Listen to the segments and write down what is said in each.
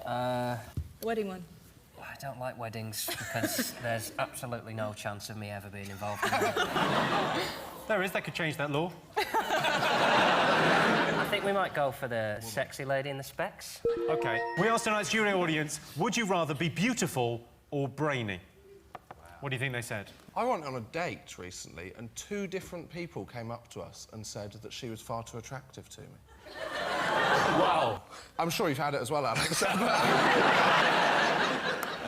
The wedding one. I don't like weddings because there's absolutely no chance of me ever being involved in them. There is. They could change that law. I think we might go for the sexy lady in the specs. OK. We asked tonight's jury audience, would you rather be beautiful or brainy? What do you think they said? I went on a date recently and 2 different people came up to us and said that she was far too attractive to me. Wow. I'm sure you've had it as well, Alex.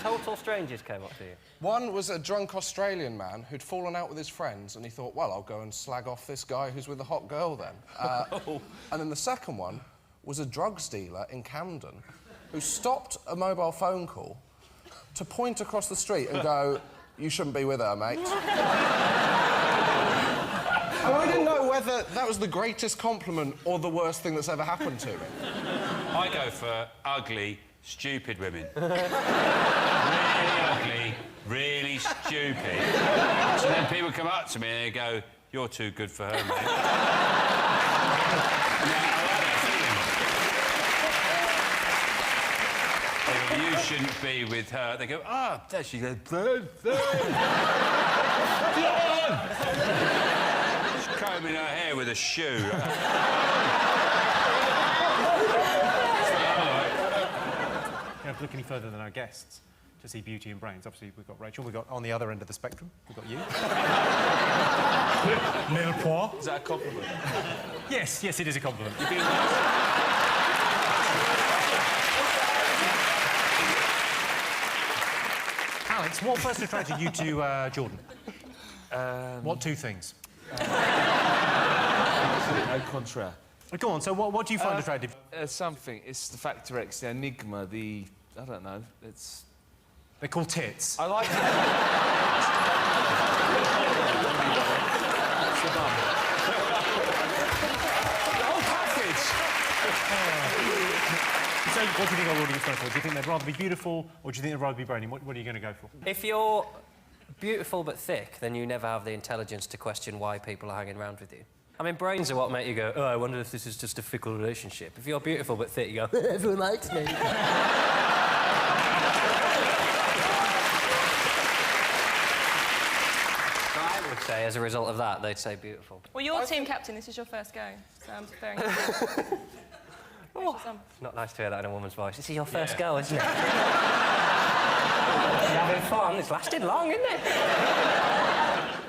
Total strangers came up to you? One was a drunk Australian man who'd fallen out with his friends and he thought, well, I'll go and slag off this guy who's with a hot girl then. And then the second one was a drugs dealer in Camden who stopped a mobile phone call to point across the street and go, you shouldn't be with her, mate. And I didn't know whether that was the greatest compliment or the worst thing that's ever happened to me. I go for ugly, stupid women. Really ugly, really stupid. So then people come up to me and they go, you're too good for her, mate. You shouldn't be with her. They go, ah, there she goes. She's combing her hair with a shoe. You don't have to look any further than our guests to see beauty and brains. Obviously, we've got Rachel. We've got, on the other end of the spectrum, we've got you. Mille point. Is that a compliment? Yes, yes, it is a compliment. Alex, what first attracted you to Jordan? What 2 things? No contra. Go on, so what do you find attractive? Something. It's the Factor X, the enigma, the... I don't know, it's... They're called tits. I like it. The whole package! So, what do you think our audience goes for? Do you think they'd rather be beautiful, or do you think they'd rather be brainy? What are you going to go for? If you're beautiful but thick, then you never have the intelligence to question why people are hanging around with you. I mean, brains are what make you go, oh, I wonder if this is just a fickle relationship. If you're beautiful but thick, you go, everyone likes me. I would say, as a result of that, they'd say beautiful. Well, you're team captain. This is your first go, so I'm preparing you. Oh, it's not nice to hear that in a woman's voice. This is your first go, isn't it? You're having fun. It's lasted long, isn't it?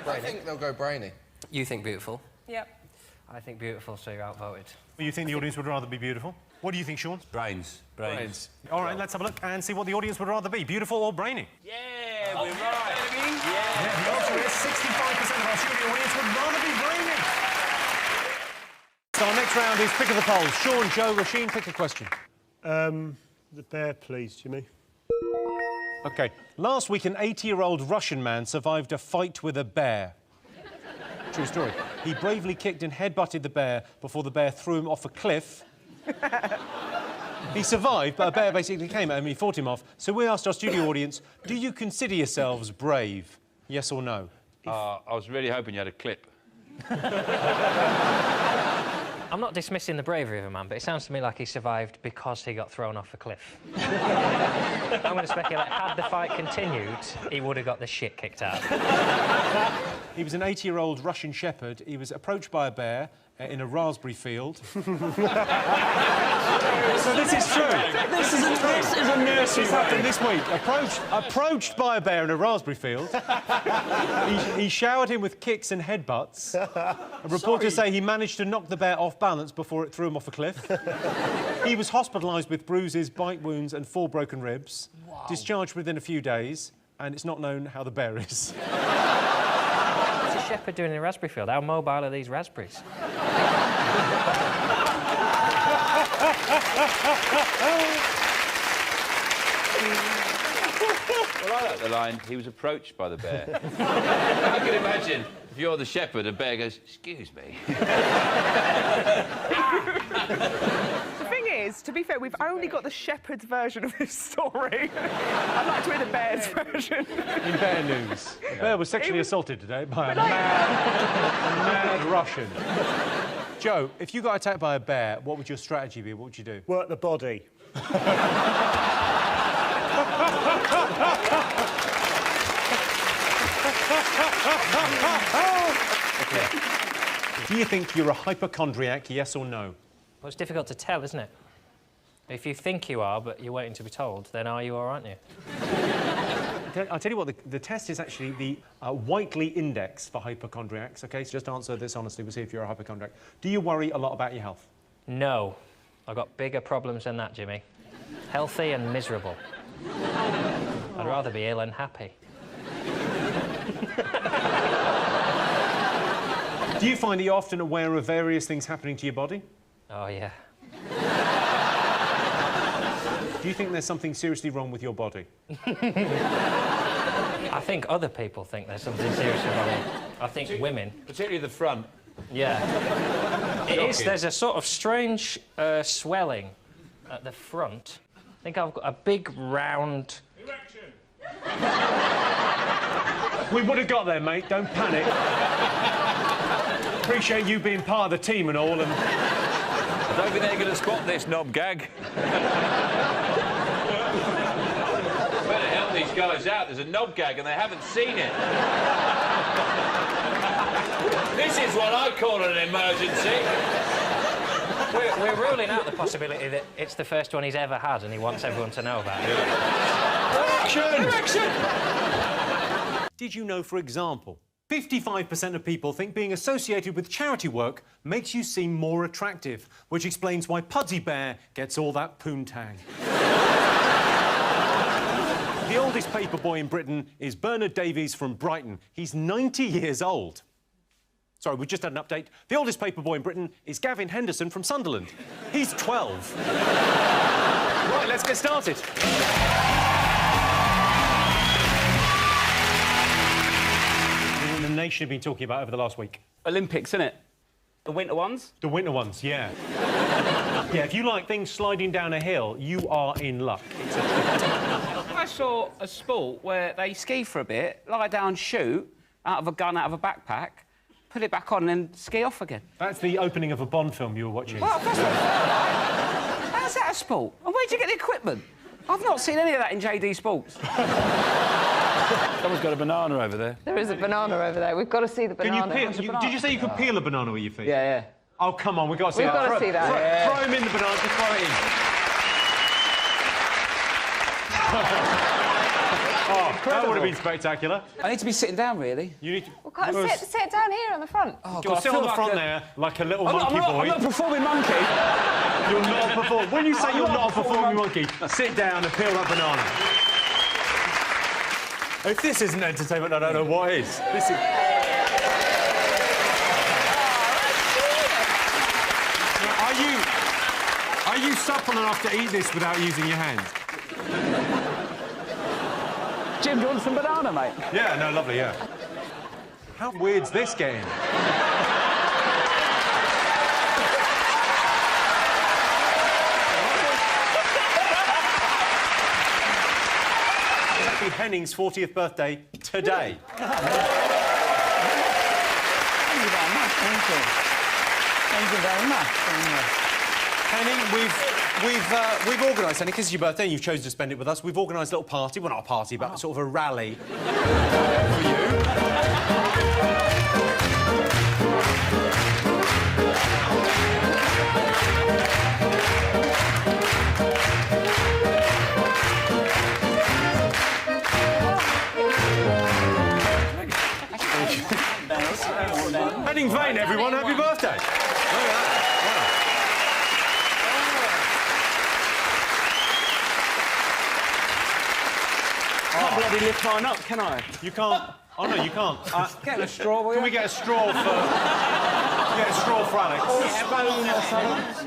I think they'll go brainy. You think beautiful? Yep. I think beautiful, so you're outvoted. Well, you think the audience would rather be beautiful? What do you think, Sean? Brains. All right, let's have a look and see what the audience would rather be, beautiful or brainy. Yeah, we're right. Yeah, the answer is 65% of our studio audience would rather be brainy. So our next round is pick of the polls. Sean, Joe, Rasheen, pick a question. The bear, please, Jimmy. OK. Last week, an 80-year-old Russian man survived a fight with a bear. True story. He bravely kicked and headbutted the bear before the bear threw him off a cliff. He survived, but a bear basically came at him and he fought him off. So we asked our studio audience, do you consider yourselves brave? Yes or no? I was really hoping you had a clip. I'm not dismissing the bravery of a man, but it sounds to me like he survived because he got thrown off a cliff. I'm going to speculate, had the fight continued, he would have got the shit kicked out. He was an 80-year-old Russian shepherd. He was approached by a bear in a raspberry field. So this is true. This is a nursery. This happened this week. Approached by a bear in a raspberry field. He showered him with kicks and headbutts. Reporters say he managed to knock the bear off balance before it threw him off a cliff. He was hospitalised with bruises, bite wounds and 4 broken ribs. Wow. Discharged within a few days, and it's not known how the bear is. What's a shepherd doing in a raspberry field? How mobile are these raspberries? Well, I like the line, he was approached by the bear. I can imagine, if you're the shepherd, a bear goes, excuse me. The thing is, to be fair, we've only got the shepherd's version of this story. I'd like to hear the bear's version. In bear news, the bear was sexually assaulted today by a mad Russian. Joe, if you got attacked by a bear, what would your strategy be? What would you do? Work the body. Do you think you're a hypochondriac, yes or no? Well, it's difficult to tell, isn't it? If you think you are, but you're waiting to be told, then are you or aren't you? I'll tell you what, the test is actually the Whiteley Index for hypochondriacs, OK? So just answer this honestly, we'll see if you're a hypochondriac. Do you worry a lot about your health? No. I've got bigger problems than that, Jimmy. Healthy and miserable. I'd rather be ill and happy. Do you find that you're often aware of various things happening to your body? Oh, yeah. Do you think there's something seriously wrong with your body? I think other people think there's something seriously wrong. I think women. Particularly the front. Yeah. It is. There's a sort of strange swelling at the front. I think I've got a big round... Erection! We would have got there, mate. Don't panic. Appreciate you being part of the team and all, and... I don't think they're going to spot this knob gag. Better help these guys out. There's a knob gag and they haven't seen it. This is what I call an emergency. We're ruling out the possibility that it's the first one he's ever had and he wants everyone to know about it. Erection! Erection! Did you know, for example, 55% of people think being associated with charity work makes you seem more attractive, which explains why Pudsey Bear gets all that poontang. The oldest paper boy in Britain is Bernard Davies from Brighton. He's 90 years old. Sorry, we just had an update. The oldest paper boy in Britain is Gavin Henderson from Sunderland. He's 12. Right, let's get started. The nation have been talking about over the last week? Olympics, isn't it? The winter ones? The winter ones, yeah. Yeah, if you like things sliding down a hill, you are in luck. I saw a sport where they ski for a bit, lie down, shoot, out of a gun, out of a backpack, put it back on and then ski off again. That's the opening of a Bond film you were watching. Well, that's what how's that a sport? And where'd you get the equipment? I've not seen any of that in JD Sports. Someone's got a banana over there. There is a banana over there. We've got to see the banana. Can you peel, did you say you could peel a banana with your feet? Yeah, yeah. Oh, come on, we've got to see We've that. got to see that. Throw him in the banana, just throw it in. Oh, that would have been spectacular. I need to be sitting down, really. You need to... Well, can't sit down here on the front. Oh, You'll sit on the front there like a little monkey boy. I'm not a performing monkey. You're not a performing... When you say you're not a performing monkey, sit down and peel that banana. If this isn't entertainment, I don't know what is. This is... Are you supple enough to eat this without using your hands? Jim, do you want some banana, mate? Yeah, no, lovely, yeah. How weird's this game? Happy Henning's 40th birthday today. Thank you very much, thank you. Thank you very much. Henning, we've organised, Henning, because it's your birthday and you've chosen to spend it with us, we've organised a little party. Well, not a party, but sort of a rally for you. Henning Vane, everyone, happy birthday. Look at that. I can't bloody lift mine up, can I? You can't. Oh no, you can't. Get a straw, will you? Can we get a straw for? Get a straw for Alex.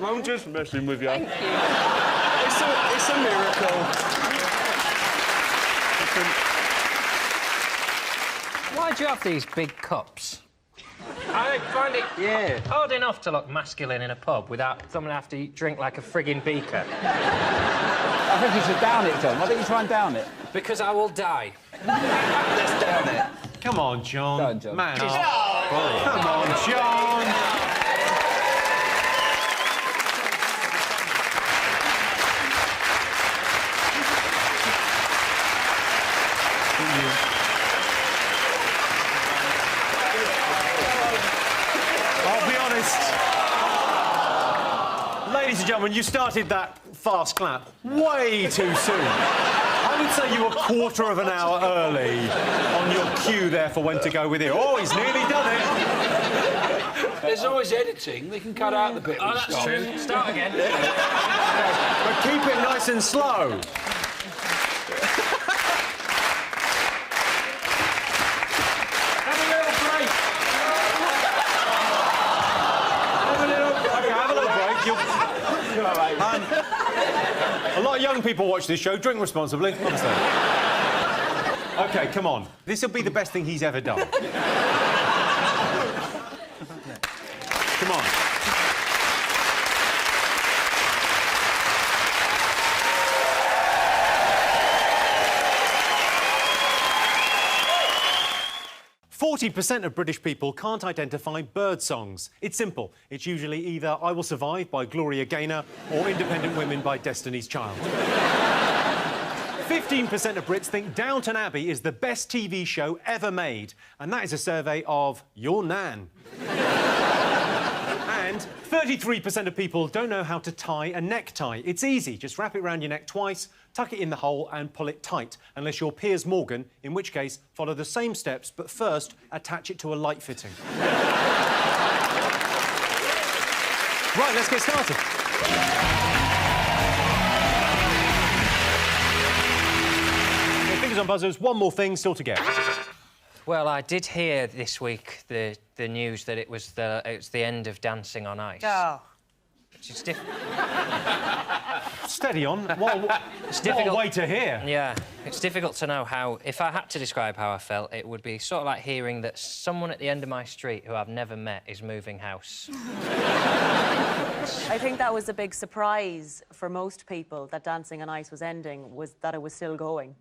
I'm just messing with you. Thank you. It's a miracle. Why do you have these big cups? I find it hard enough to look masculine in a pub without someone have to drink like a frigging beaker. I think you should down it, John. Why don't you try and down it? Because I will die. Let's down it. Come on, John. Go on, John. Man up. Come on, John. I'll be gentlemen, you started that fast clap way too soon. I would say you were a quarter of an hour early on your cue there for when to go with it. Oh, he's nearly done it. There's always editing. They can cut out the bit. Oh, that's true. Start again. But keep it nice and slow. Have a little break. Have a little break. A lot of young people watch this show. Drink responsibly, honestly. OK, come on. This will be the best thing he's ever done. Come on. "40% of British people can't identify bird songs. It's simple. It's usually either I Will Survive by Gloria Gaynor or Independent Women by Destiny's Child. 15% of Brits think Downton Abbey is the best TV show ever made, and that is a survey of your nan. And 33% of people don't know how to tie a necktie. It's easy. Just wrap it around your neck twice, tuck it in the hole and pull it tight, unless you're Piers Morgan, in which case follow the same steps, but first attach it to a light fitting. Right, let's get started. Okay, fingers on buzzers, one more thing still to get. Well, I did hear this week the news that it was the end of Dancing on Ice. Oh. Which is different. Steady on. What a way to hear. Yeah, it's difficult to know how... If I had to describe how I felt, it would be sort of like hearing that someone at the end of my street who I've never met is moving house. I think that was a big surprise for most people that Dancing on Ice was ending, was that it was still going.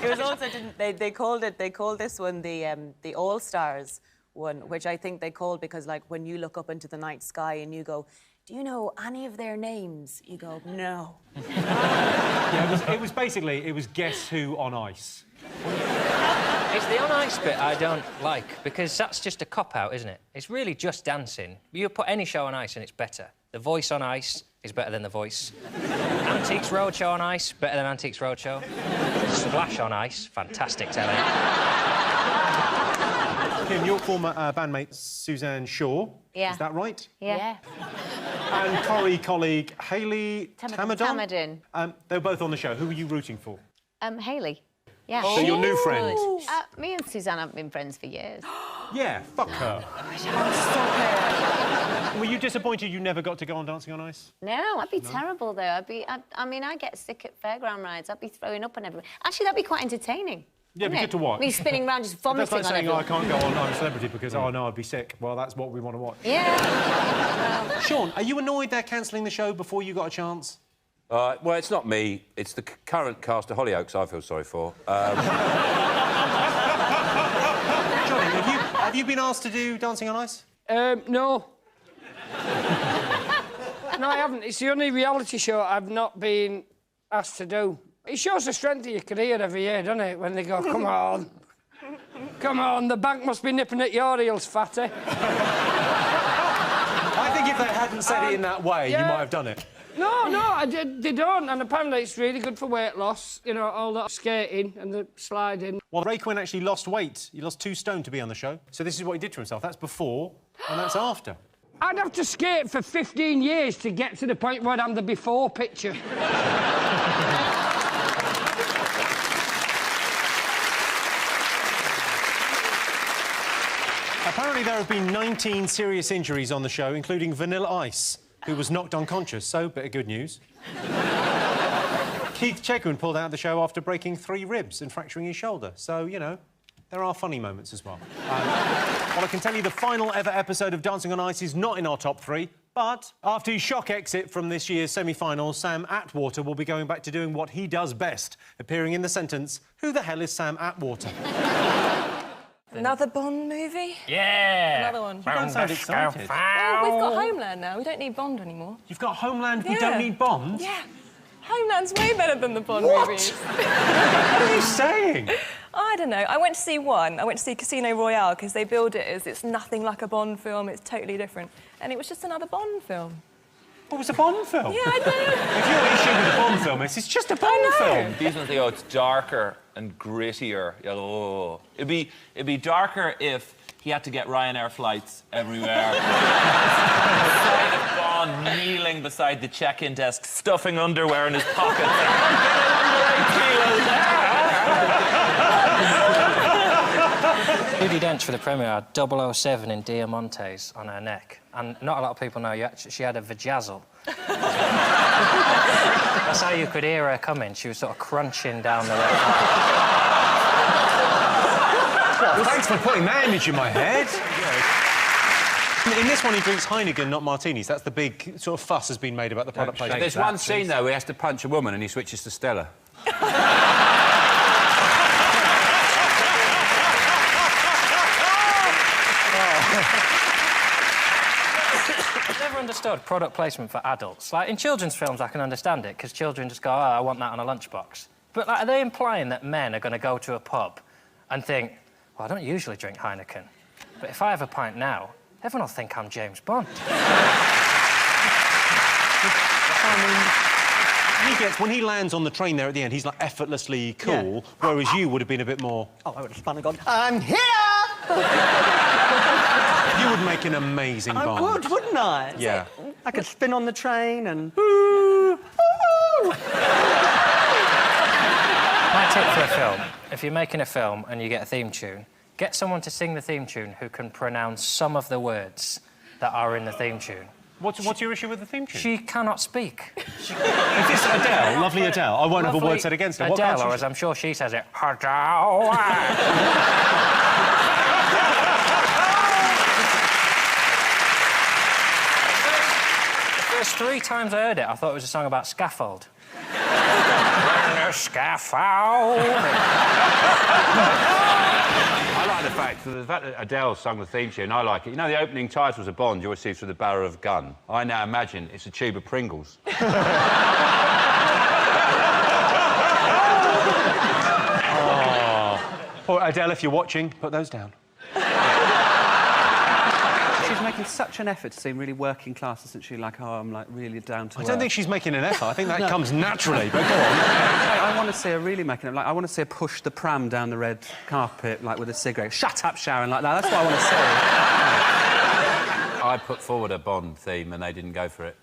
It was also they called this one the All Stars one, which I think they called because, like, when you look up into the night sky and you go, do you know any of their names? You go, no. Yeah, it was basically Guess Who on Ice. It's the on ice bit I don't like, because that's just a cop-out, isn't it? It's really just dancing. You put any show on ice and it's better. The Voice on Ice is better than The Voice. Antiques Roadshow on Ice, better than Antiques Roadshow. Splash on Ice, fantastic telly. Kim, your former bandmate Suzanne Shaw, Yeah. is that right? Yeah. And Corrie colleague Hayley Tamadin. They were both on the show. Who were you rooting for? Hayley. Yeah. So your new friend? Me and Suzanne have been friends for years. Yeah, fuck her. Stop Were you disappointed you never got to go on Dancing on Ice? No, I'd be terrible, though. I mean, I get sick at fairground rides. I'd be throwing up on everyone. Actually, that'd be quite entertaining. Yeah, it'd be good to watch. Me spinning around, just vomiting That's like on saying, everyone. I can't go on I'm a Celebrity because, oh, no, I'd be sick. Well, that's what we want to watch. Yeah. Sean, are you annoyed they're cancelling the show before you got a chance? Well, it's not me. It's the current cast of Hollyoaks I feel sorry for. Johnny, have you been asked to do Dancing on Ice? No. No, I haven't. It's the only reality show I've not been asked to do. It shows the strength of your career every year, doesn't it? When they go, come on. Come on, the bank must be nipping at your heels, fatty. I think if they hadn't said it in that way, you might have done it. No, they don't, and apparently it's really good for weight loss, you know, all that skating and the sliding. Well, Ray Quinn actually lost weight. He lost 2 stone to be on the show. So this is what he did to himself. That's before, and that's after. I'd have to skate for 15 years to get to the point where I'm the before picture. Apparently there have been 19 serious injuries on the show, including Vanilla Ice, who was knocked unconscious, so bit of good news. Keith Chegwin pulled out of the show after breaking 3 ribs and fracturing his shoulder, so, you know, there are funny moments as well. Well, I can tell you the final ever episode of Dancing on Ice is not in our top 3, but after his shock exit from this year's semi-final, Sam Atwater will be going back to doing what he does best, appearing in the sentence, "Who the hell is Sam Atwater?" Another Bond movie? Yeah! Another one. You don't sound excited. Oh, we've got Homeland now. We don't need Bond anymore. You've got Homeland, we don't need Bond? Yeah. Homeland's way better than the Bond What? movies. What are you saying? I don't know. I went to see one. I went to see Casino Royale because they build it as it's nothing like a Bond film. It's totally different. And it was just another Bond film. What was a Bond film? Yeah, I know. If your issue with a Bond film is, it's just a Bond film. These ones, they go, it's darker and grittier. Oh. It'd be darker if he had to get Ryanair flights everywhere. Sight of Bond kneeling beside the check-in desk, stuffing underwear in his pockets. Judi Dench for the premiere had 007 in Diamantes on her neck. And not a lot of people know she had a vajazzle. That's how you could hear her coming. She was sort of crunching down the road. Well, thanks for putting that image in my head. In this one, he drinks Heineken, not martinis. That's the big sort of fuss has been made about the product placement. There's one scene, though, where he has to punch a woman and he switches to Stella. I've never understood product placement for adults. Like, in children's films, I can understand it, because children just go, oh, I want that on a lunchbox. But, like, are they implying that men are going to go to a pub and think, well, I don't usually drink Heineken, but if I have a pint now, everyone will think I'm James Bond. When he lands on the train there at the end, he's, like, effortlessly cool, whereas you would have been a bit more... Oh, I would have spun and gone, I'm here! You would make an amazing Bond. I would, wouldn't I? Yeah. I could spin on the train and... My tip for a film, if you're making a film and you get a theme tune, get someone to sing the theme tune who can pronounce some of the words that are in the theme tune. What's your issue with the theme tune? She cannot speak. Is this Adele? Lovely Adele. I won't have a word said against her. Adele, or as I'm sure she says it, Adele. The first 3 times I heard it, I thought it was a song about scaffold. Scaffold. I like the fact that Adele sung the theme tune. I like it. You know, the opening titles of Bond you always see through the barrel of a gun. I now imagine it's a tube of Pringles. Oh. Poor Adele, if you're watching, put those down. She's making such an effort to seem really working class, isn't she? Like, oh, I'm, like, really down to earth. I don't think she's making an effort. I think that comes naturally, but go on. I want to see her really making it. Like, I want to see her push the pram down the red carpet, like, with a cigarette. Shut up, Sharon, like that. That's what I want to see. I put forward a Bond theme and they didn't go for it.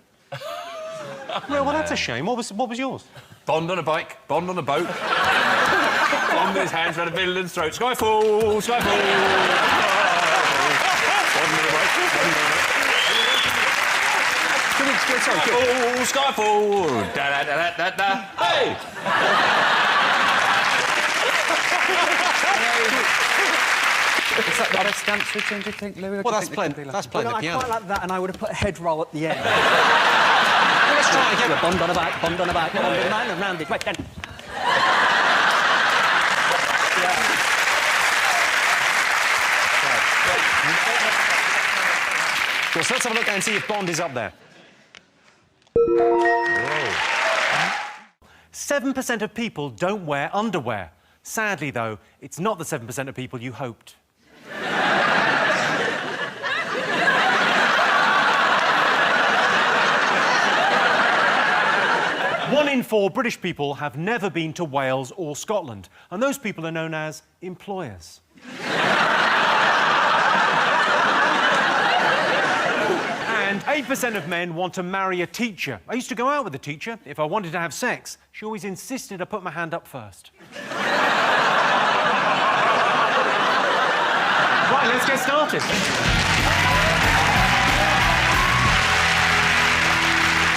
Well, that's a shame. What was yours? Bond on a bike, Bond on a boat. Bond with his hands around a villain's throat. Skyfall, Skyfall. Skyfall, Skyfall, da-da-da-da-da-da. Hey! Is that the best dance routine, do you think, Louis? Well, that's playing the piano. I quite like that, and I would have put a head roll at the end. Let's try again. Bond on a bike, Bond on a bike, Bond on a bike, and round it. Right, then. Well, so let's have a look and see if Bond is up there. 7% of people don't wear underwear. Sadly, though, it's not the 7% of people you hoped. 1 in 4 British people have never been to Wales or Scotland, and those people are known as employers. And 8% of men want to marry a teacher. I used to go out with a teacher. If I wanted to have sex, she always insisted I put my hand up first. Right, let's get started.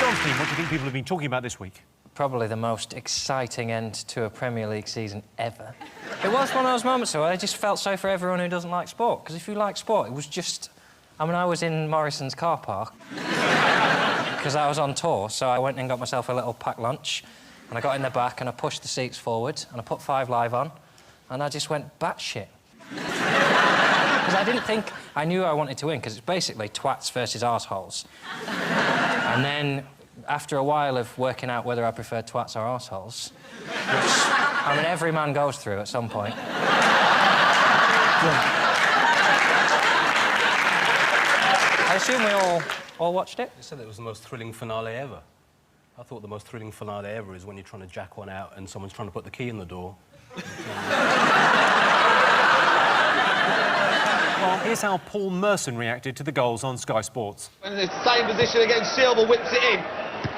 John, what do you think people have been talking about this week? Probably the most exciting end to a Premier League season ever. It was one of those moments, though, I just felt sorry for everyone who doesn't like sport, because if you like sport, it was just... I mean, I was in Morrison's car park because I was on tour, so I went and got myself a little packed lunch, and I got in the back and I pushed the seats forward and I put 5 Live on, and I just went batshit. Because I didn't think... I knew I wanted to win, because it's basically twats versus arseholes. And then, after a while of working out whether I preferred twats or arseholes, which, I mean, every man goes through at some point... I assume we All watched it? They said it was the most thrilling finale ever. I thought the most thrilling finale ever is when you're trying to jack one out and someone's trying to put the key in the door. Well, here's how Paul Merson reacted to the goals on Sky Sports. In the same position again, Silva whips it in.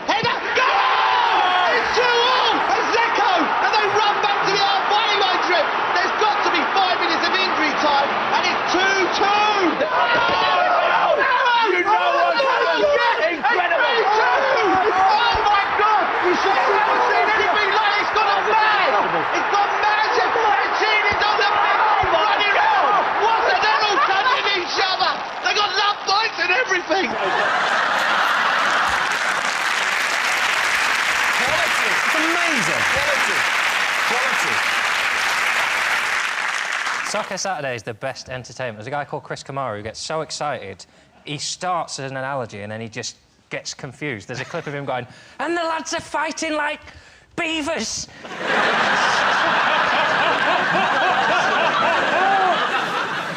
Header, goal! It's 2-2! And Zeko, and they run back to the halfway line trip. There's got to be 5 minutes of injury time, and it's 2-2! You know what's happened! Incredible! Oh my God! I've never seen anything like it! It's gone mad! It's gone mad! Mancini's on the pitch! Running around! What the hell? All touching each other! They got love bites and everything! It's amazing! Quality. Soccer Saturday is the best entertainment. There's a guy called Chris Kamara who gets so excited, he starts as an analogy and then he just gets confused. There's a clip of him going, and the lads are fighting like beavers.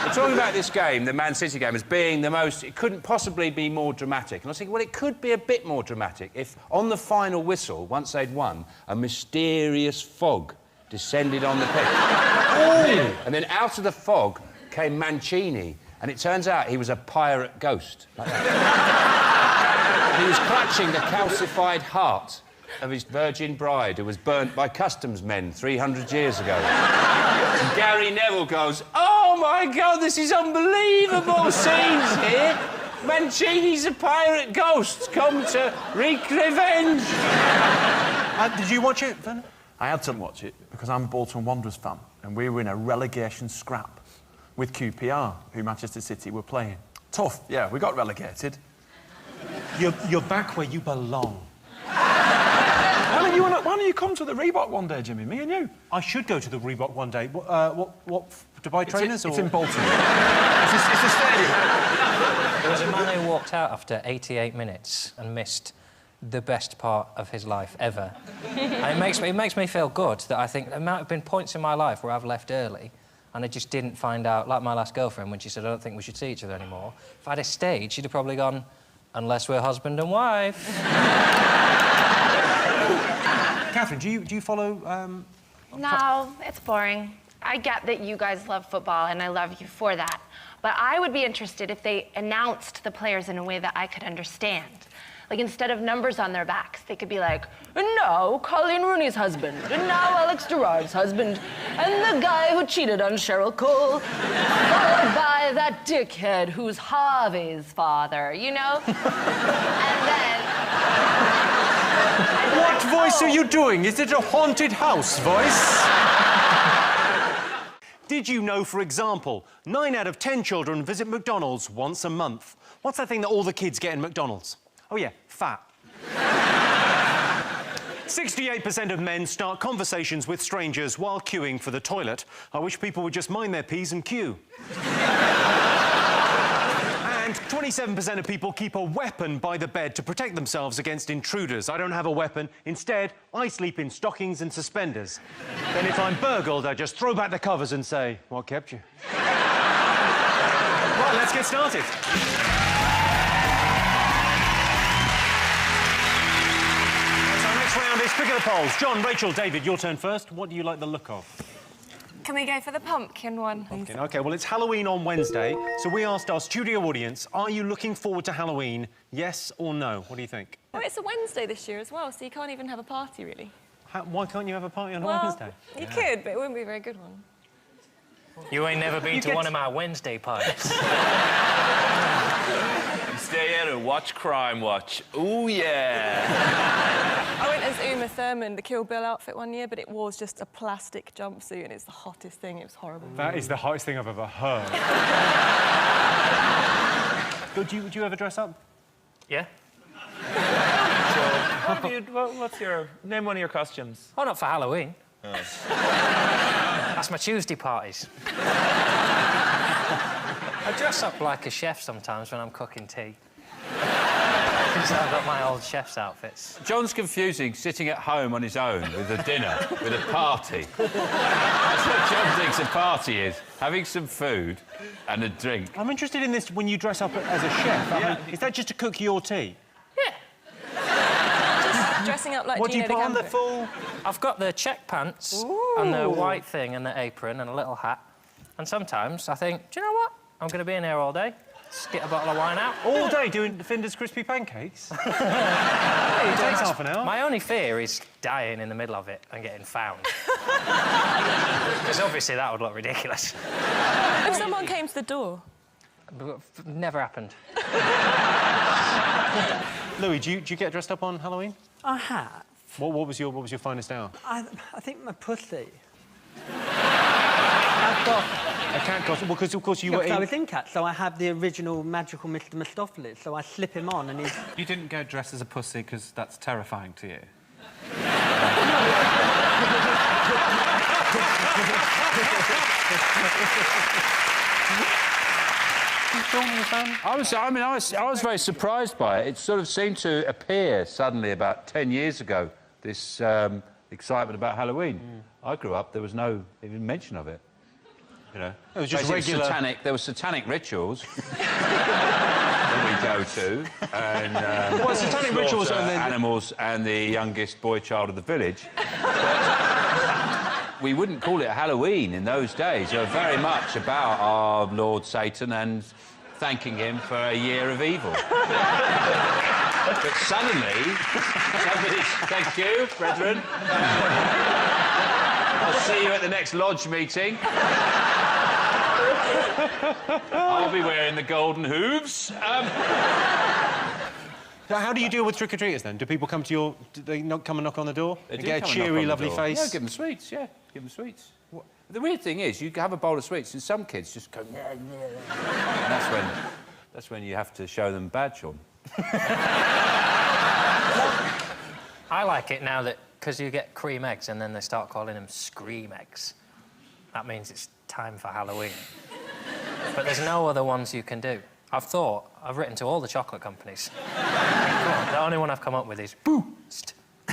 We're talking about this game, the Man City game, as being the most... It couldn't possibly be more dramatic. And I was thinking, well, it could be a bit more dramatic if, on the final whistle, once they'd won, a mysterious fog descended on the pitch. And then out of the fog came Mancini, and it turns out he was a pirate ghost. Like that. He was clutching the calcified heart of his virgin bride who was burnt by customs men 300 years ago. And Gary Neville goes, oh, my God, this is unbelievable scenes here. Mancini's a pirate ghost come to wreak revenge. Did you watch it, Vernon? I had to watch it because I'm a Bolton Wanderers fan and we were in a relegation scrap with QPR, who Manchester City were playing. Tough, yeah, we got relegated. You're back where you belong. Why don't you come to the Reebok one day, Jimmy, me and you? I should go to the Reebok one day. What Dubai trainers? It's in Bolton. it's a stadium. There was a man who walked out after 88 minutes and missed the best part of his life ever. And it makes me feel good that I think there might have been points in my life where I've left early and I just didn't find out, like my last girlfriend when she said, I don't think we should see each other anymore. If I'd have stayed, she'd have probably gone, unless we're husband and wife. Catherine, do you follow... No, it's boring. I get that you guys love football, and I love you for that. But I would be interested if they announced the players in a way that I could understand. Like, instead of numbers on their backs, they could be like, and now Colleen Rooney's husband, and now Alex Gerrard's husband, and the guy who cheated on Cheryl Cole, followed by that dickhead who's Harvey's father, you know? And then... What voice are you doing? Is it a haunted house voice? Did you know, for example, 9 out of 10 children visit McDonald's once a month? What's that thing that all the kids get in McDonald's? Oh, yeah, fat. 68% of men start conversations with strangers while queuing for the toilet. I wish people would just mind their P's and queue. And 27% of people keep a weapon by the bed to protect themselves against intruders. I don't have a weapon. Instead, I sleep in stockings and suspenders. Then if I'm burgled, I just throw back the covers and say, what kept you? Right, let's get started. Round is pick of the polls. John, Rachel, David, your turn first. What do you like the look of? Can we go for the pumpkin one? Pumpkin. OK, well, it's Halloween on Wednesday, so we asked our studio audience, are you looking forward to Halloween, yes or no? What do you think? Oh, it's a Wednesday this year as well, so you can't even have a party, really. Why can't you have a party on a Wednesday? You could, but it wouldn't be a very good one. You ain't never been to one of my Wednesday parties. Stay here and watch Crime Watch. Ooh, yeah. I went as Uma Thurman, the Kill Bill outfit one year, but it was just a plastic jumpsuit and it's the hottest thing. It was horrible. That is the hottest thing I've ever heard. Would you ever dress up? Yeah. What's your... Name one of your costumes. Oh, not for Halloween. Oh. That's my Tuesday parties. I dress up like a chef sometimes when I'm cooking tea. Because I've got my old chef's outfits. John's confusing sitting at home on his own with a dinner, with a party. That's what John thinks a party is. Having some food and a drink. I'm interested in this when you dress up as a chef. I mean, is that just to cook your tea? Dressing up like What do you Gina put on the Campo. full... I've got the check pants and the white thing and the apron and a little hat. And sometimes I think, do you know what? I'm going to be in here all day. Just get a bottle of wine out. All day doing Finder's crispy pancakes? It takes half an hour. My only fear is dying in the middle of it and getting found. Because obviously that would look ridiculous. If someone came to the door. Never happened. Louis, do you get dressed up on Halloween? I have. What was your finest hour? I think my pussy. A cat costume? Because, of course, you were in... I was in Cat, so I have the original magical Mr. Mistopheles, so I slip him on and he's... You didn't go dressed as a pussy because that's terrifying to you? I was very surprised by it. It sort of seemed to appear suddenly about 10 years ago, this excitement about Halloween. I grew up, there was no even mention of it. You know, it was just basically regular... There were satanic rituals that we go to, and well, satanic rituals and then... animals and the youngest boy child of the village. We wouldn't call it Halloween in those days. They were very much about our Lord Satan and thanking him for a year of evil. But suddenly, thank you, brethren. I'll see you at the next lodge meeting. I'll be wearing the golden hooves. Now, how do you deal with trick-or-treaters, then? Do people come to your... Do they come and knock on the door? They and do get a come and knock cheery, on the lovely door. face? Yeah, give them sweets, yeah. Give them sweets. What? The weird thing is, you have a bowl of sweets and some kids just go... and that's when you have to show them badge on. I like it now that, because you get cream eggs and then they start calling them scream eggs. That means it's time for Halloween. But there's no other ones you can do. I've written to all the chocolate companies. The only one I've come up with is Boost. I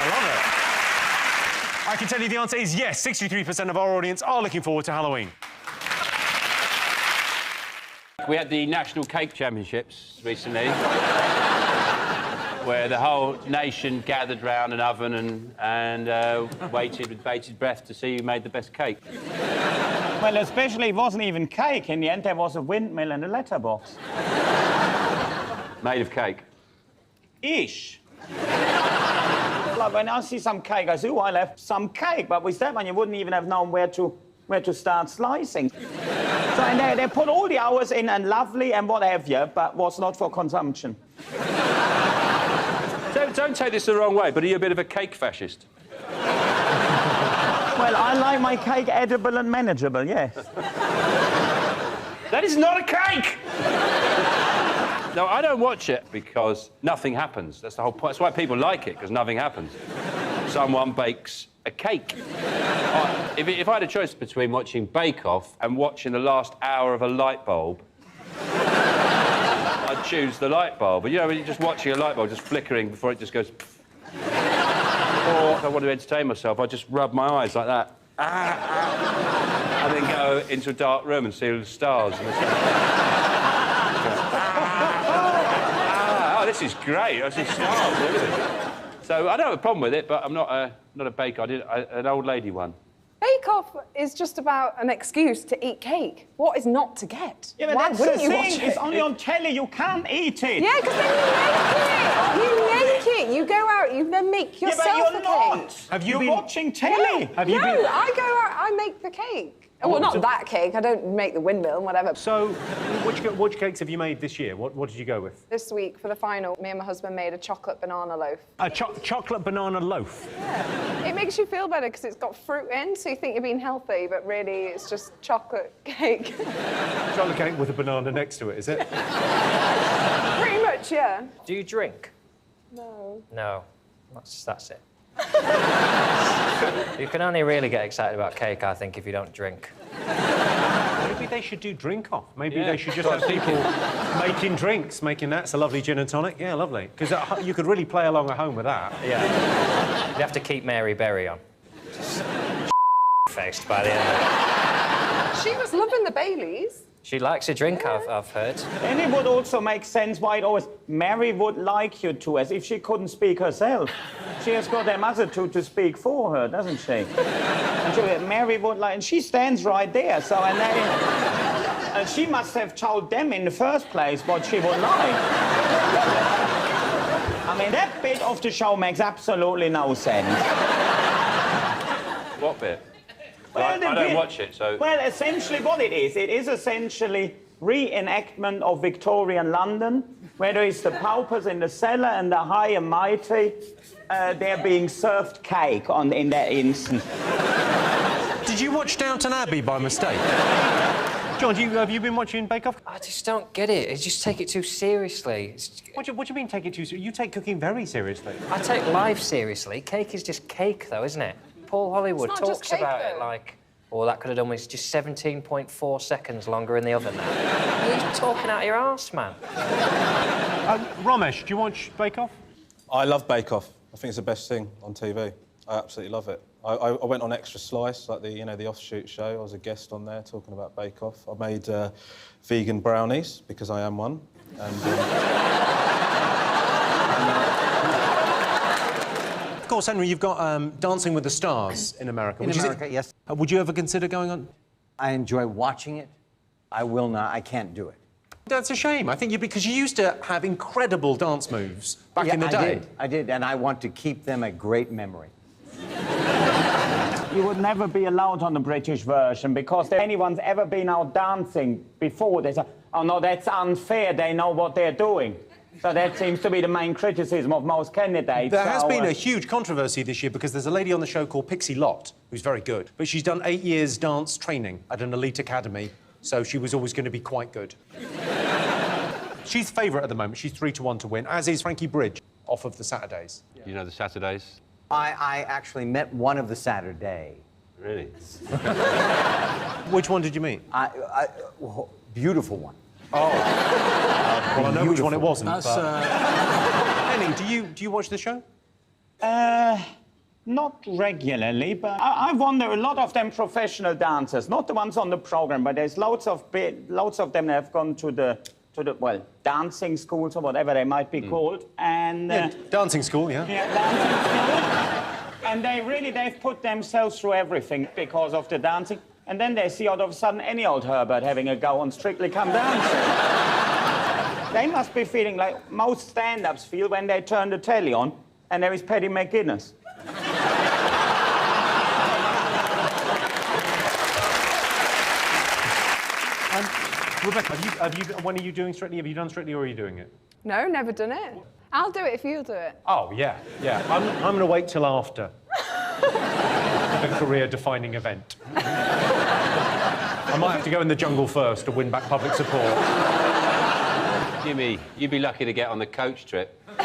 love it. I can tell you the answer is yes. 63% of our audience are looking forward to Halloween. We had the National Cake Championships recently, where the whole nation gathered round an oven and waited with bated breath to see who made the best cake. Well, especially it wasn't even cake. In the end, there was a windmill and a letterbox. Made of cake. Ish. Like when I see some cake, I say, oh, I left some cake. But with that one, you wouldn't even have known where to start slicing. So and they put all the hours in and lovely and what have you, but was not for consumption. Don't take this the wrong way, but are you a bit of a cake fascist? Well, I like my cake edible and manageable, yes. That is not a cake! No, I don't watch it because nothing happens. That's the whole point. That's why people like it, because nothing happens. Someone bakes a cake. If I had a choice between watching Bake Off and watching the last hour of a light bulb, I'd choose the light bulb. But you know, when you're just watching a light bulb just flickering before it just goes... Or if I want to entertain myself, I just rub my eyes like that. And then go into a dark room and see all the stars. Oh, this is great. I see stars. So I don't have a problem with it, but I'm not a baker. I did an old lady one. Bake Off is just about an excuse to eat cake. What is not to get? Yeah, but why that's wouldn't the you thing. watch it? It's only on telly. You can't eat it. Yeah, because then you make it. You go out, you then make yourself yeah, but you're a not. cake. You're watching telly. No, I go out, I make the cake. Well, not that cake. I don't make the windmill, whatever. So, which cakes have you made this year? What did you go with? This week, for the final, me and my husband made a chocolate banana loaf. A chocolate banana loaf? Yeah. It makes you feel better because it's got fruit in, so you think you're being healthy, but really it's just chocolate cake. Chocolate cake with a banana next to it, is it? Pretty much, yeah. Do you drink? No. No. That's it. You can only really get excited about cake, I think, if you don't drink. Would it be they should do drink off. Maybe they should just have people making drinks, making that's a lovely gin and tonic. Yeah, lovely. Because you could really play along at home with that. Yeah. You have to keep Mary Berry on. Just faced by the end of it. She was loving the Baileys. She likes a drink, I've heard. And it would also make sense why it always... Mary would like you to, as if she couldn't speak herself. She has got her mother to speak for her, doesn't she? And Mary would like... And she stands right there, so... And she must have told them in the first place what she would like. I mean, that bit of the show makes absolutely no sense. What bit? Well, I don't watch it, so... Well, essentially what it is essentially reenactment of Victorian London, where there is the paupers in the cellar and the high and mighty, they're being served cake in that instance. Did you watch Downton Abbey by mistake? John, have you been watching Bake Off? I just don't get it. I just take it too seriously. What do you mean take it too seriously? You take cooking very seriously. I take life seriously. Cake is just cake, though, isn't it? Paul Hollywood talks about it like, oh, that could have done with just 17.4 seconds longer in the oven now. You're talking out your arse, man. Ramesh, do you watch Bake Off? I love Bake Off. I think it's the best thing on TV. I absolutely love it. I went on Extra Slice, like the offshoot show. I was a guest on there talking about Bake Off. I made vegan brownies because I am one. Of course, Henry, you've got Dancing with the Stars in America. Yes. Would you ever consider going on? I enjoy watching it. I will not. I can't do it. That's a shame. I think because you used to have incredible dance moves back in the day. I did, and I want to keep them a great memory. You would never be allowed on the British version because if anyone's ever been out dancing before, they say, oh no, that's unfair, they know what they're doing. So that seems to be the main criticism of most candidates. There has been a huge controversy this year because there's a lady on the show called Pixie Lott, who's very good, but she's done 8 years dance training at an elite academy, so she was always going to be quite good. She's favourite at the moment. She's 3-1 to win, as is Frankie Bridge, off of the Saturdays. You know the Saturdays? I actually met one of the Saturday. Really? Which one did you meet? Beautiful one. Oh. Well, I know which one it wasn't. That's, Henning, do you watch the show? Not regularly, but I wonder, a lot of them professional dancers, not the ones on the program, but there's loads of them that have gone to the dancing schools or whatever they might be called, and dancing school, yeah. Yeah, dancing school. And they've put themselves through everything because of the dancing, and then they see all of a sudden any old Herbert having a go on Strictly Come Dancing. They must be feeling like most stand-ups feel when they turn the telly on and there is Paddy McGuinness. Rebecca, when are you doing Strictly? Have you done Strictly or are you doing it? No, never done it. I'll do it if you'll do it. Oh, yeah. I'm going to wait till after the career-defining event. I might have to go in the jungle first to win back public support. Jimmy, you'd be lucky to get on the coach trip. Do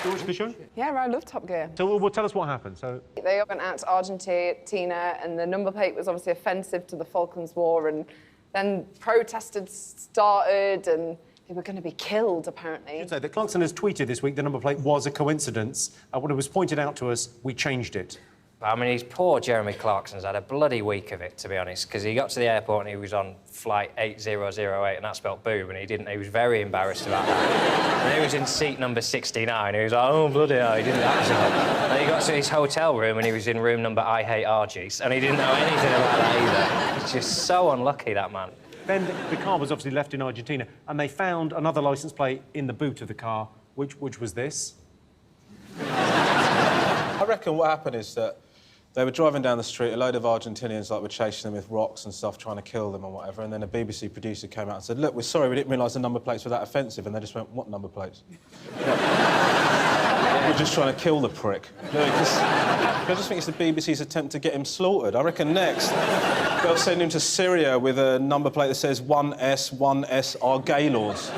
you watch the show? Yeah, I love Top Gear. So, well, tell us what happened. So they went out to Argentina, and the number plate was obviously offensive to the Falklands War, and then protesters started, and they were going to be killed, apparently. I should say that Clarkson has tweeted this week the number plate was a coincidence. When it was pointed out to us, we changed it. I mean, he's poor Jeremy Clarkson's had a bloody week of it, to be honest, because he got to the airport and he was on flight 8008 and that spelt boob, and he was very embarrassed about that. And he was in seat number 69, he was like, oh, bloody hell, he didn't actually. And he got to his hotel room and he was in room number I Hate Argies, and he didn't know anything about that either. He's just so unlucky, that man. Then the car was obviously left in Argentina, and they found another licence plate in the boot of the car, which was this. I reckon what happened is that they were driving down the street, a load of Argentinians were chasing them with rocks and stuff, trying to kill them or whatever, and then a BBC producer came out and said, look, we're sorry, we didn't realise the number plates were that offensive, and they just went, what number plates? We're just trying to kill the prick. I just think it's the BBC's attempt to get him slaughtered. I reckon next they'll send him to Syria with a number plate that says 1S are gay laws.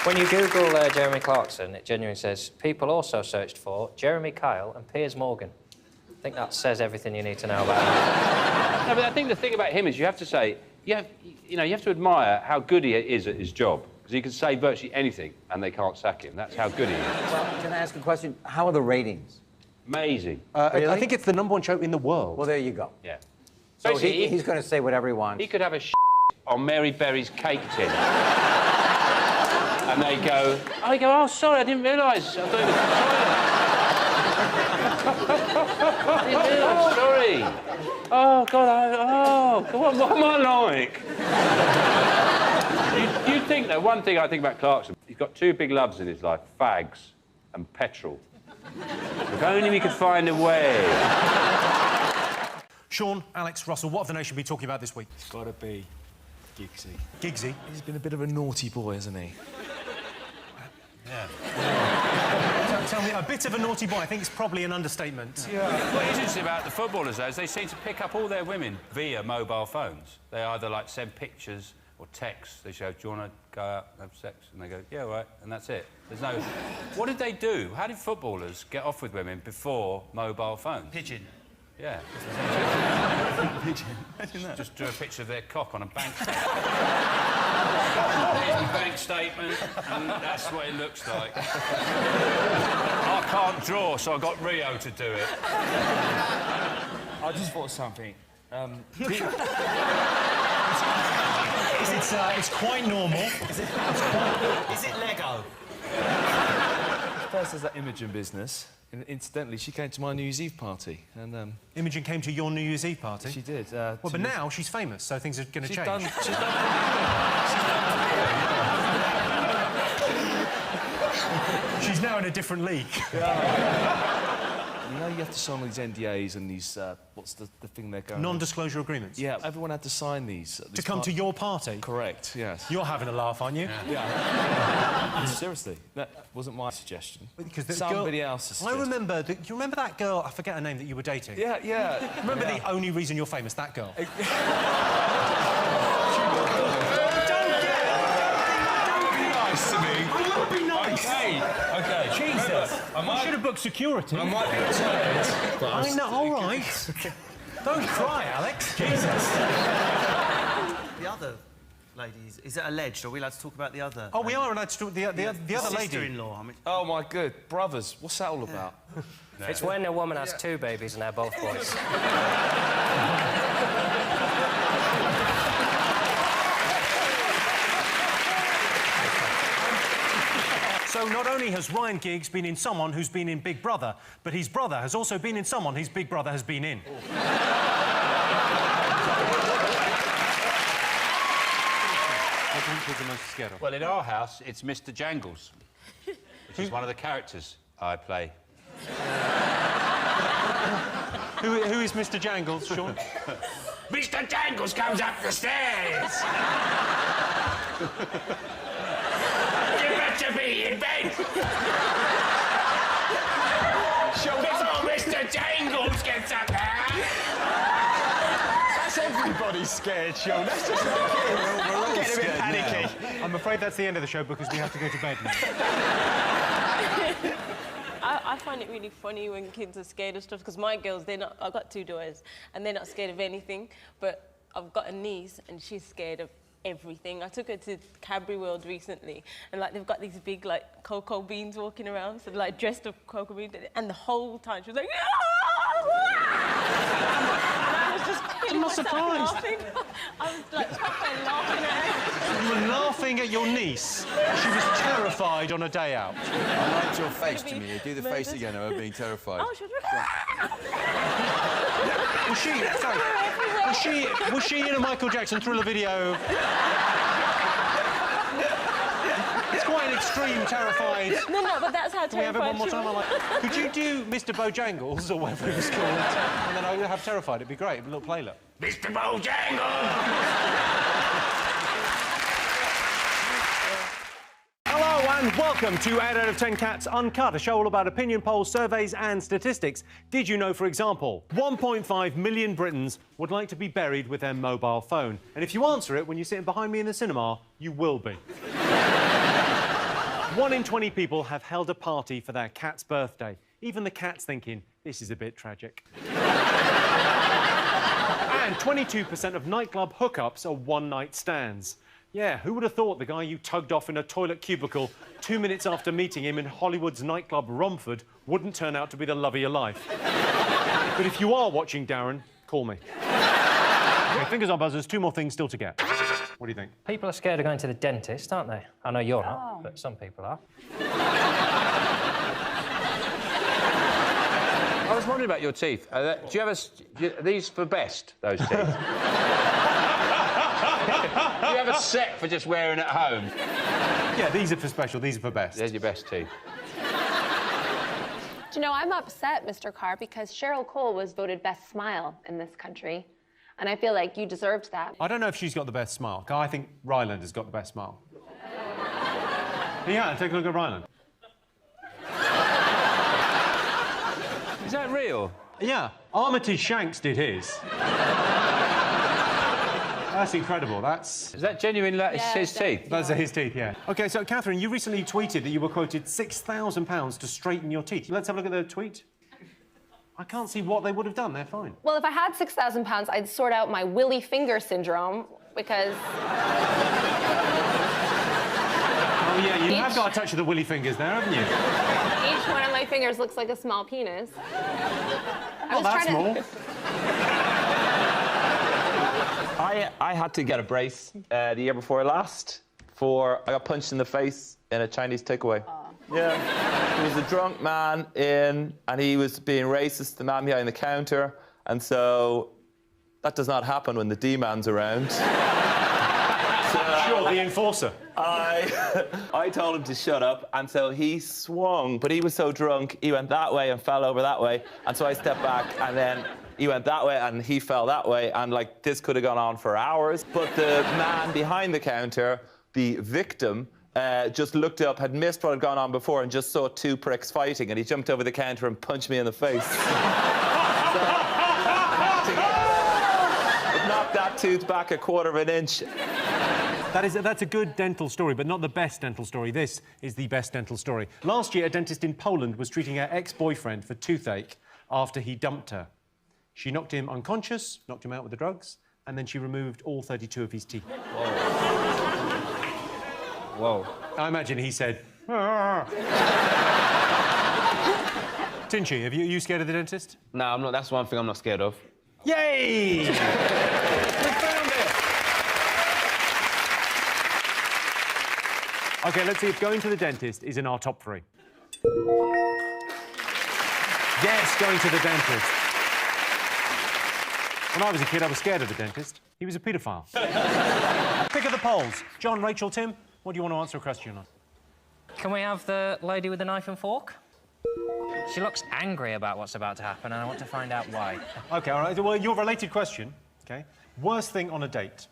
When you Google Jeremy Clarkson, it genuinely says, people also searched for Jeremy Kyle and Piers Morgan. I think that says everything you need to know about him. No, but I think the thing about him is you have to say, you have to admire how good he is at his job. Because he can say virtually anything and they can't sack him. That's how good he is. Well, can I ask a question? How are the ratings? Amazing. Really? I think it's the #1 show in the world. Well, there you go. Yeah. So he's going to say whatever he wants. He could have a on Mary Berry's cake tin. And they go, oh, sorry, I didn't realise. I thought it was I didn't realise, sorry. Oh, God, what am I like? You'd think, though, one thing I think about Clarkson, he's got two big loves in his life, fags and petrol. If only we could find a way. Sean, Alex, Russell, what have the nation been talking about this week? It's got to be Giggsy. Giggsy? He's been a bit of a naughty boy, hasn't he? Yeah. Tell me, a bit of a naughty boy, I think it's probably an understatement. Yeah. What is interesting about the footballers, though, is they seem to pick up all their women via mobile phones. They either, like, send pictures or texts. They show, do you want to go out and have sex? And they go, yeah, all right, and that's it. There's no... What did they do? How did footballers get off with women before mobile phones? Pigeon. Yeah. Pigeon. Imagine that. Just drew a picture of their cock on a bank statement. There's my bank statement, and that's what it looks like. I can't draw, so I got Rio to do it. I just thought something. It's quite normal. Is it Lego? First, there's that Imogen business. And incidentally, she came to my New Year's Eve party. And Imogen came to your New Year's Eve party? She did. Well, but now she's famous, so things are going to change. She's done... She's now in a different league. Yeah. You know, you have to sign all these NDAs and these, what's the thing they're going... Non-disclosure agreements? Yeah, everyone had to sign these. To come to your party? Correct, yes. You're having a laugh, aren't you? Yeah. Seriously, that wasn't my suggestion. Because somebody else's suggestion. I remember... Do you remember that girl, I forget her name, that you were dating? Yeah, yeah. Remember the only reason you're famous, that girl? Don't be nice to me. I won't be nice. OK. Jesus. I should have booked security. I might be retired. I know, all right. Don't cry, Alex. Jesus. The other ladies, is it alleged? Are we allowed to talk about the other? Oh, we are allowed to talk the other lady. Sister-in-law, I mean... Oh, my good. Brothers, what's that all about? No. It's when a woman has two babies and they're both boys. So not only has Ryan Giggs been in someone who's been in Big Brother, but his brother has also been in someone his Big Brother has been in. What do you think the most scared of? Well, in our house, it's Mr. Jangles, which is one of the characters I play. Who is Mr. Jangles, Sean? Mr. Jangles comes up the stairs! You better be in bed! Before Mr. Jangles gets up there! That's everybody's scared, Sean. That's just like I'm getting a bit panicky. I'm afraid that's the end of the show because we have to go to bed now. I find it really funny when kids are scared of stuff because my girls, they're not... I've got two daughters and they're not scared of anything, but I've got a niece and she's scared of everything. I took her to Cadbury World recently and like they've got these big like cocoa beans walking around, so like dressed up cocoa beans, and the whole time she was like, I was just killing myself laughing. I was like proper laughing at her. You were laughing at your niece. She was terrified on a day out. I liked your face, Jimmy. Do the face again of her being terrified. Oh, she was she in a Michael Jackson Thriller video? It's quite an extreme, terrified... No, but that's how Can we have it one more time? Could you do Mr. Bojangles, or whatever it was called, and then I would have terrified? It'd be great, a little playlet. Mr. Bojangles! Hello and welcome to 8 out of 10 Cats Uncut, a show all about opinion polls, surveys and statistics. Did you know, for example, 1.5 million Britons would like to be buried with their mobile phone? And if you answer it when you're sitting behind me in the cinema, you will be. 1 in 20 people have held a party for their cat's birthday. Even the cat's thinking, this is a bit tragic. And 22% of nightclub hookups are one-night stands. Yeah, who would have thought the guy you tugged off in a toilet cubicle 2 minutes after meeting him in Hollywood's nightclb Romford wouldn't turn out to be the love of your life? But if you are watching, Darren, call me. Okay, fingers on buzzers, 2 more things still to get. What do you think? People are scared of going to the dentist, aren't they? I know you're not, but some people are. I was wondering about your teeth. Do you have are these for best, those teeth? Do you have a set for just wearing at home? Yeah, these are for special, these are for best. There's your best teeth. Do you know, I'm upset, Mr. Carr, because Cheryl Cole was voted best smile in this country, and I feel like you deserved that. I don't know if she's got the best smile. I think Ryland has got the best smile. Yeah, take a look at Ryland. Is that real? Yeah, Armitage Shanks did his. That's incredible. Is that genuine? His teeth? Those are his teeth, yeah. OK, so, Catherine, you recently tweeted that you were quoted £6,000 to straighten your teeth. Let's have a look at the tweet. I can't see what they would have done. They're fine. Well, if I had £6,000, I'd sort out my willy finger syndrome, because... Oh, yeah, you have got a touch of the willy fingers there, haven't you? Each one of my fingers looks like a small penis. Well, that's small. I had to get a brace the year before last I got punched in the face in a Chinese takeaway. Yeah. There was a drunk man in, and he was being racist to the man behind the counter, and so that does not happen when the D-man's around. Sure, the enforcer. I told him to shut up, and so he swung, but he was so drunk, he went that way and fell over that way, and so I stepped back, and then he went that way, and he fell that way, and, like, this could have gone on for hours. But the man behind the counter, the victim, just looked up, had missed what had gone on before, and just saw 2 pricks fighting, and he jumped over the counter and punched me in the face. It knocked that tooth back a 1/4 inch. That's a good dental story, but not the best dental story. This is the best dental story. Last year, a dentist in Poland was treating her ex-boyfriend for toothache after he dumped her. She knocked him unconscious, knocked him out with the drugs, and then she removed all 32 of his teeth. Whoa. I imagine he said... Tinchy, are you scared of the dentist? No, I'm not. That's one thing I'm not scared of. Yay! We found it! OK, let's see if going to the dentist is in our top 3. Yes, going to the dentist. When I was a kid, I was scared of the dentist. He was a paedophile. Pick of the polls. John, Rachel, Tim, what do you want to answer a question on? Can we have the lady with the knife and fork? She looks angry about what's about to happen, and I want to find out why. OK, all right. Well, your related question, OK? Worst thing on a date,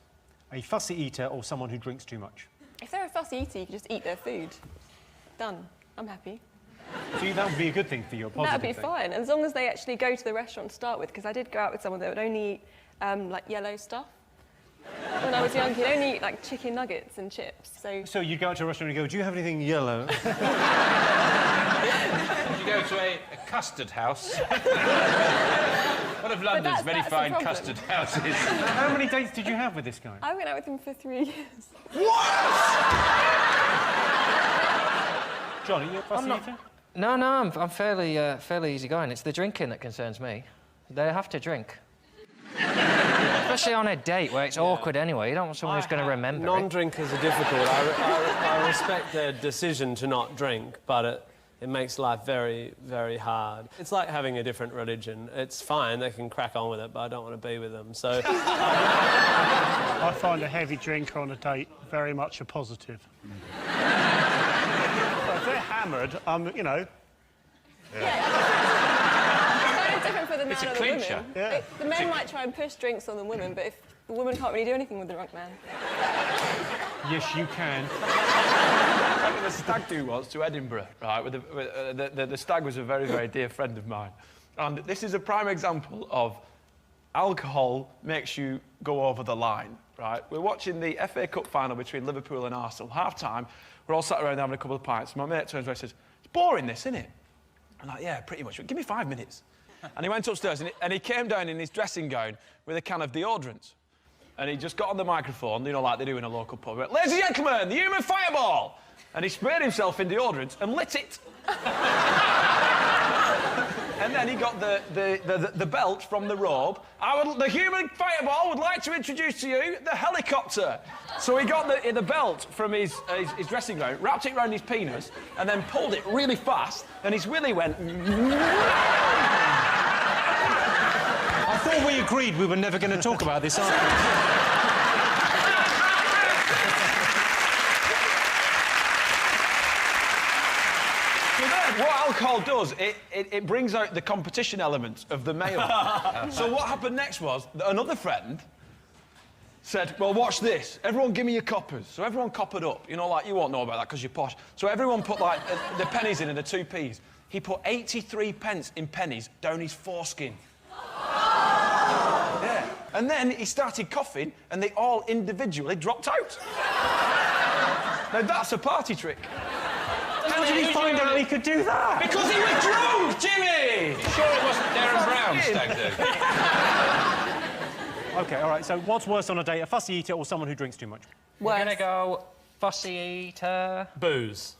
a fussy eater or someone who drinks too much? If they're a fussy eater, you can just eat their food. Done. I'm happy. So that would be a good thing for you, a positive That'd be fine, as long as they actually go to the restaurant to start with, because I did go out with someone that would only eat, like, yellow stuff. When I was young, he'd only eat, like, chicken nuggets and chips, so... So you'd go out to a restaurant and go, do you have anything yellow? Did you go to a custard house? One of London's very fine custard houses. How many dates did you have with this guy? I went out with him for 3 years. John, are you a fussy eater? No, I'm fairly easygoing. It's the drinking that concerns me. They have to drink. Especially on a date where it's awkward anyway. You don't want someone who's going to remember Non-drinkers are difficult. I respect their decision to not drink, but it makes life very, very hard. It's like having a different religion. It's fine, they can crack on with it, but I don't want to be with them, so... I find a heavy drinker on a date very much a positive. If they're hammered, you know... It's different for the man It's a or the clincher. woman. Yeah. The men might try and push drinks on the women, but if the woman can't really do anything with the drunk man. Yes, you can. I went on a stag do once to Edinburgh, right? The stag was a very, very dear friend of mine. And this is a prime example of alcohol makes you go over the line, right? We're watching the FA Cup final between Liverpool and Arsenal. Half-time, We're all sat around having a couple of pints. My mate turns around and says, "It's boring, this, isn't it?" I'm like, "Yeah, pretty much. Give me 5 minutes." And he went upstairs and he came down in his dressing gown with a can of deodorant. And he just got on the microphone, you know, like they do in a local pub. He went, "Ladies and gentlemen, the human fireball!" And he sprayed himself in deodorant and lit it. And then he got the belt from the robe. The human fireball would like to introduce to you the helicopter. So he got the belt from his dressing gown, wrapped it around his penis, and then pulled it really fast, and his willy went... I thought we agreed we were never going to talk about this afterwards. What alcohol does, it brings out the competition element of the male. So what happened next was that another friend said, "Well, watch this. Everyone give me your coppers." So everyone coppered up. You know, like, you won't know about that because you're posh. So everyone put, like, the pennies in and the 2p's. He put 83 pence in pennies down his foreskin. Yeah. And then he started coughing, and they all individually dropped out. Now, that's a party trick. How did he find out he could do that? Because he was drunk, Jimmy! Sure it wasn't Darren Brown, stag do. OK, all right, so what's worse on a date, a fussy eater or someone who drinks too much? We're going to go fussy eater. Booze.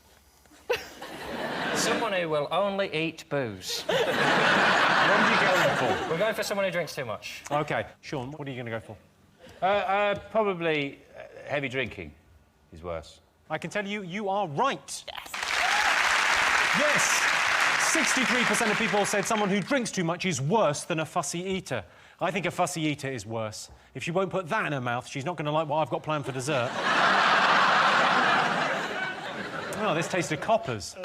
Someone who will only eat booze. What are you going for? We're going for someone who drinks too much. OK, Sean, what are you going to go for? Probably heavy drinking is worse. I can tell you, you are right. Yes! 63% of people said someone who drinks too much is worse than a fussy eater. I think a fussy eater is worse. If she won't put that in her mouth, she's not going to like what I've got planned for dessert. Oh, this tasted coppers.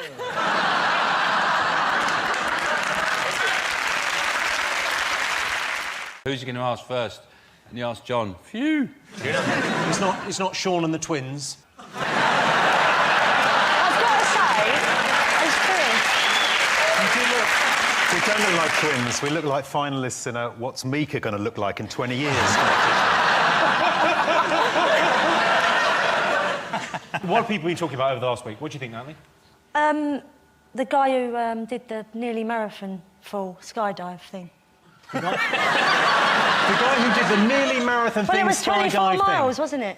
Who's you going to ask first? And you ask John. Phew. It's not Sean and the twins. We don't look like twins. We look like finalists in a What's Mika going to look like in 20 years? What have people been talking about over the last week? What do you think, Natalie? The guy who did the nearly marathon full skydive thing. The guy who did the nearly marathon thing, it was 24 miles, wasn't it?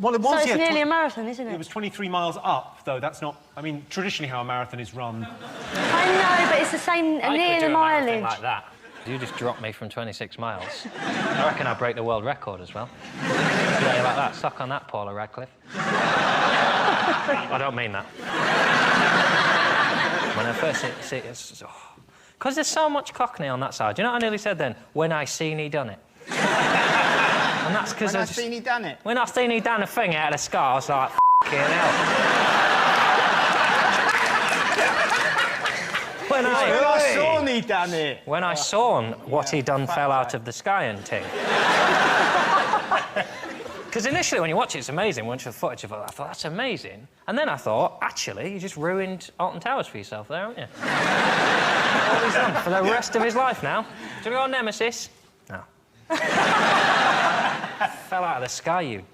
Well, it was, so it's yeah, nearly a marathon, isn't it? It was 23 miles up, though. That's not... I mean, traditionally how a marathon is run. I know, but it's the same, near the mileage. Like that. You just dropped me from 26 miles. I reckon I'll break the world record as well. Yeah, like that. Suck on that, Paula Radcliffe. I don't mean that. When I first see it, it's... Because there's so much Cockney on that side. Do you know what I nearly said then? When I seen he done it. And that's because When I seen he done it? When I seen he done a thing out of the scar, I was like, f***ing hell. When I saw he done it. When I saw what he done fell out of the sky and ting. Because initially, when you watch it, it's amazing. Once you the footage of it, I thought, that's amazing. And then I thought, actually, you just ruined Alton Towers for yourself there, haven't you? All he's done for the rest of his life now. Do we go Nemesis? No. Fell out of the sky, you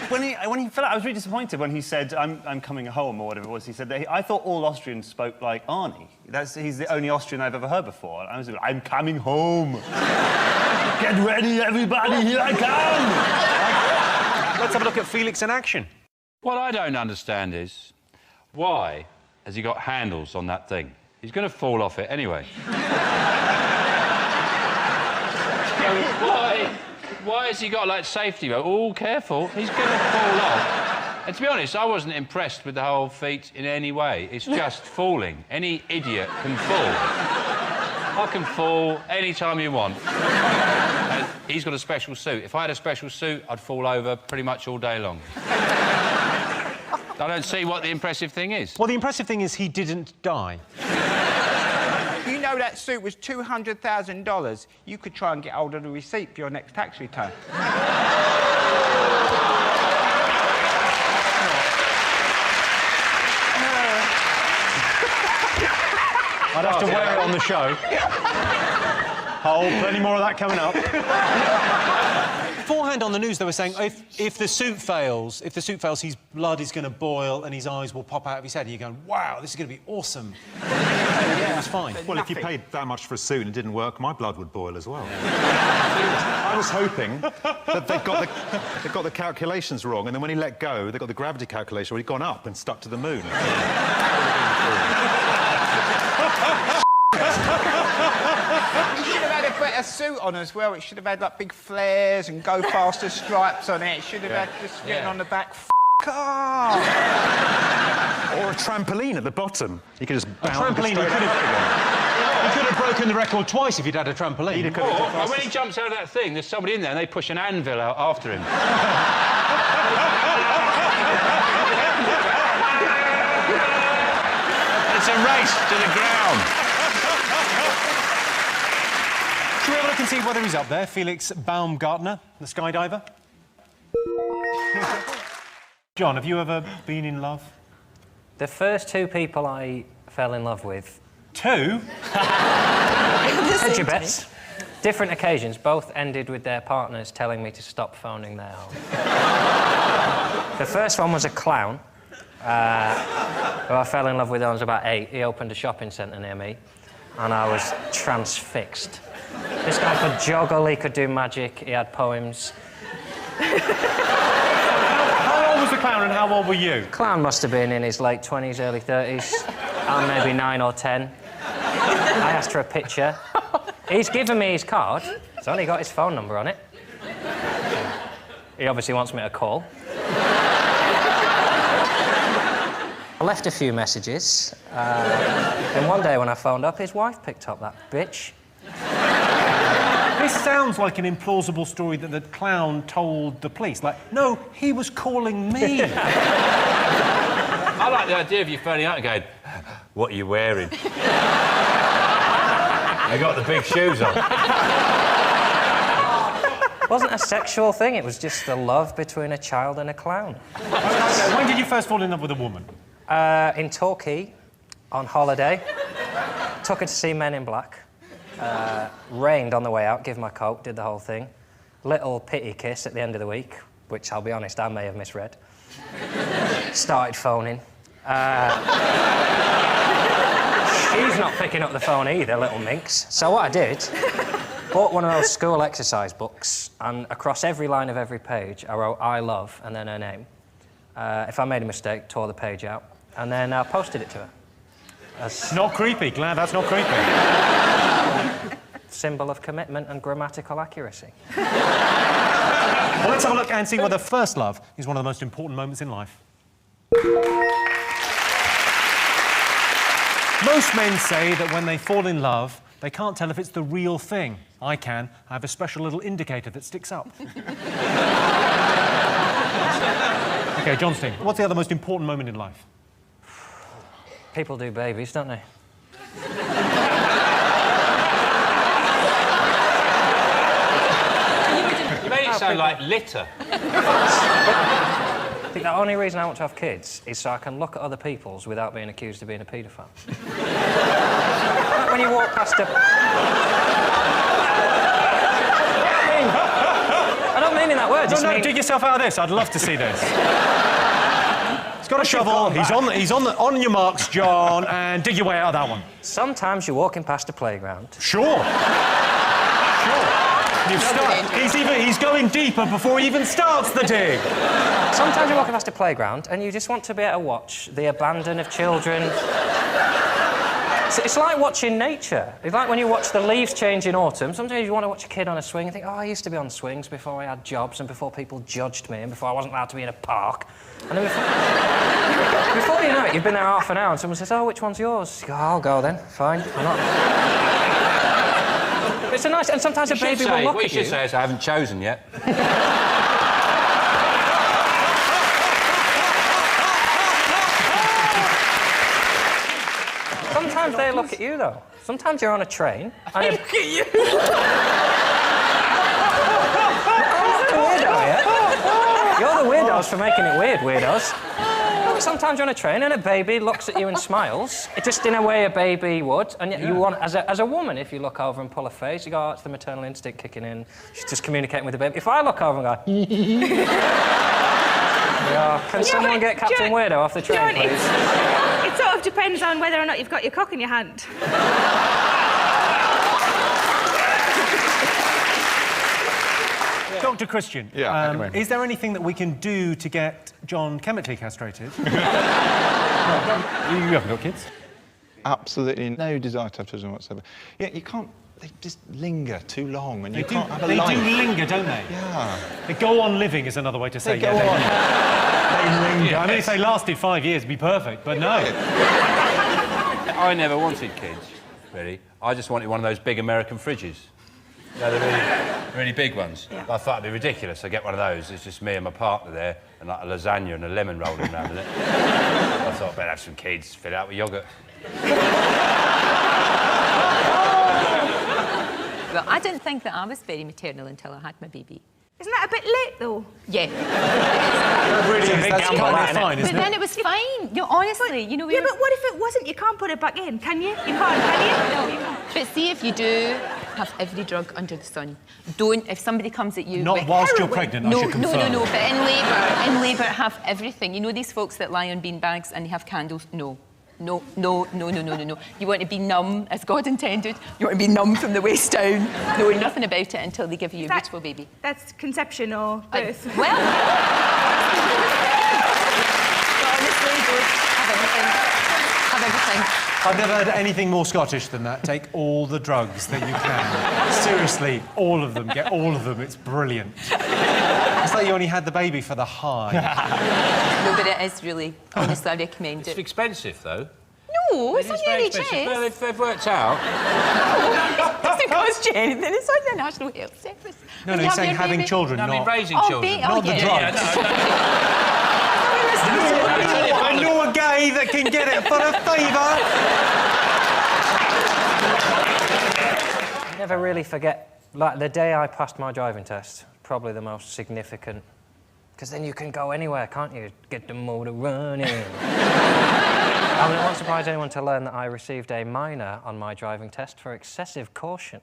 When he fell out, I was really disappointed when he said, I'm coming home, or whatever it was. He said that I thought all Austrians spoke like Arnie. He's the only Austrian I've ever heard before. I was like, I'm coming home. Get ready, everybody, here I come! Let's have a look at Felix in action. What I don't understand is, why has he got handles on that thing? He's going to fall off it anyway. Why has he got, like, safety mode? Oh, careful, he's going to fall off. And to be honest, I wasn't impressed with the whole feat in any way. It's just falling. Any idiot can fall. I can fall any time you want. And he's got a special suit. If I had a special suit, I'd fall over pretty much all day long. I don't see what the impressive thing is. Well, the impressive thing is he didn't die. You know that suit was $200,000. You could try and get hold of the receipt for your next tax return. I'd have to wear it on the show. Oh, plenty more of that coming up. beforehand on the news they were saying if the suit fails, his blood is going to boil and his eyes will pop out of his head. And you're going, wow, this is going to be awesome. Yeah, it was fine. Well, if you paid that much for a suit and it didn't work, my blood would boil as well. I was hoping that they got the calculations wrong, and then when he let go, they got the gravity calculation where he'd gone up and stuck to the moon. You should have had a better suit on as well. It should have had like big flares and go faster stripes on it. It should have had just written on the back, car. Or a trampoline at the bottom. You could just bounce. A trampoline, he could have broken the record twice if he'd had a trampoline. Or when he jumps out of that thing, there's somebody in there and they push an anvil out after him. It's a race to the ground. Should we have a look and see whether he's up there? Felix Baumgartner, the skydiver. John, have you ever been in love? The first two people I fell in love with... Two? Hedge your bets. Different occasions, both ended with their partners telling me to stop phoning their home. The first one was a clown who I fell in love with when I was about 8. He opened a shopping centre near me and I was transfixed. This guy could juggle, he could do magic, he had poems. How old was the clown and how old were you? Clown must have been in his late 20s, early 30s. I'm maybe 9 or 10. I asked for a picture. He's given me his card. It's only got his phone number on it. He obviously wants me to call. I left a few messages. And one day when I phoned up, his wife picked up, that bitch. This sounds like an implausible story that the clown told the police. Like, no, he was calling me. I like the idea of you phoning out and going, what are you wearing? I got the big shoes on. It wasn't a sexual thing, it was just the love between a child and a clown. When did you first fall in love with a woman? In Torquay, on holiday. Took her to see Men in Black. Rained on the way out, give my coat, did the whole thing. Little pity kiss at the end of the week, which I'll be honest, I may have misread. Started phoning. She's not picking up the phone either, little minx. So what I did, bought one of those school exercise books, and across every line of every page, I wrote I love and then her name. If I made a mistake, tore the page out, and then posted it to her. Not creepy, glad that's not creepy. Symbol of commitment and grammatical accuracy. Well, let's have a look and see whether first love is one of the most important moments in life. Most men say that when they fall in love, they can't tell if it's the real thing. I can. I have a special little indicator that sticks up. OK, Johnstein, what's the other most important moment in life? People do babies, don't they? You made it sound like litter. I think the only reason I want to have kids is so I can look at other people's without being accused of being a paedophile. Like when you walk past a... I don't mean in that word. No, dig yourself out of this. I'd love to see this. He's got a shovel. He's on your marks, John, and dig your way out of that one. Sometimes you're walking past a playground. Sure. He's going deeper before he even starts the dig. Sometimes you're walking past a playground and you just want to be able to watch the abandon of children. It's like watching nature. It's like when you watch the leaves change in autumn. Sometimes you want to watch a kid on a swing and think, oh, I used to be on swings before I had jobs and before people judged me and before I wasn't allowed to be in a park. And then before you know it, you've been there half an hour and someone says, oh, which one's yours? You go, I'll go then. Fine. I'm not... It's a nice... And sometimes a baby will look at you. What you should say is, I haven't chosen yet. Sometimes they look at you, though. Sometimes you're on a train... and Look at you! You're the weirdo, yeah? You're the weirdos for making it weird, weirdos. sometimes you're on a train and a baby looks at you and smiles, just in a way a baby would, and yet you want, as a woman, if you look over and pull a face, you go, oh, it's the maternal instinct kicking in. She's just communicating with the baby. If I look over and go, can someone get Captain Weirdo off the train, please? It sort of depends on whether or not you've got your cock in your hand. Dr. Christian, is there anything that we can do to get John chemically castrated? You haven't got kids? Absolutely no desire to have children whatsoever. Yeah, you can't... They just linger too long, and you can't have a life. They do linger, don't they? Yeah. They go on living is another way to say They go on. They linger. I mean, if they lasted 5 years, it'd be perfect, but no. I never wanted kids, really. I just wanted one of those big American fridges. You know, the really big ones. Yeah. I thought it'd be ridiculous. I get one of those. It's just me and my partner there, and like a lasagna and a lemon rolling around in it. I thought, better have some kids, fill it out with yoghurt. Well, I didn't think that I was very maternal until I had my baby. Isn't that a bit late, though? Yeah. That's kind of fine, isn't But then it was fine. No, honestly, you know... Yeah, but what if it wasn't? You can't put it back in, can you? You can't, can you? No, you can't. But see, if you do have every drug under the sun, don't... If somebody comes at you Not with whilst you're heroin- pregnant, I should confirm. No, but in labour, have everything. You know these folks that lie on beanbags and they have candles? No. No. You want to be numb, as God intended. You want to be numb from the waist down, knowing nothing about it until they give you a beautiful baby. That's conception or birth? Well... honestly, have everything. I've never heard anything more Scottish than that. Take all the drugs that you can. Seriously, all of them. Get all of them. It's brilliant. It's like you only had the baby for the high. No, but it is really... Honestly, I recommend it. It's expensive, though. No, it's on the NHS. Well, they've worked out. No, it doesn't cost you anything. It's on the National Health Service. No, he's saying having children, no, I mean not... raising children. Not the drugs. I know a guy that can get it for a favour. I never really forget, like, the day I passed my driving test, probably the most significant, because then you can go anywhere, can't you? Get the motor running. I mean, it won't surprise anyone to learn that I received a minor on my driving test for excessive caution.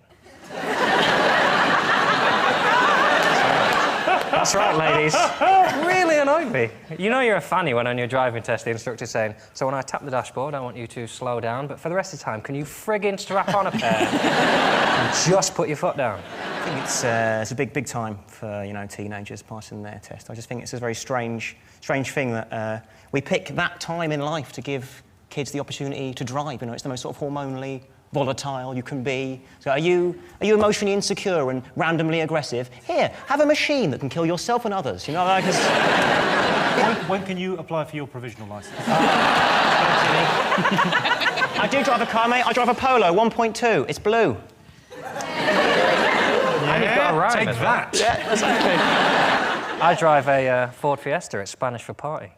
That's right, ladies. It really annoyed me. You know you're a fanny when on your driving test the instructor's saying, so when I tap the dashboard, I want you to slow down, but for the rest of the time, can you friggin' strap on a pair and just put your foot down? I think it's a big time for, you know, teenagers passing their test. I just think it's a very strange thing that we pick that time in life to give kids the opportunity to drive. You know, it's the most sort of hormonally volatile you can be. So are you emotionally insecure and randomly aggressive? Here, have a machine that can kill yourself and others. You know, like... When can you apply for your provisional licence? I do drive a car, mate. I drive a Polo 1.2. It's blue. And you've got a rhyme take as well. that. Yeah, exactly. I drive a Ford Fiesta. It's Spanish for party.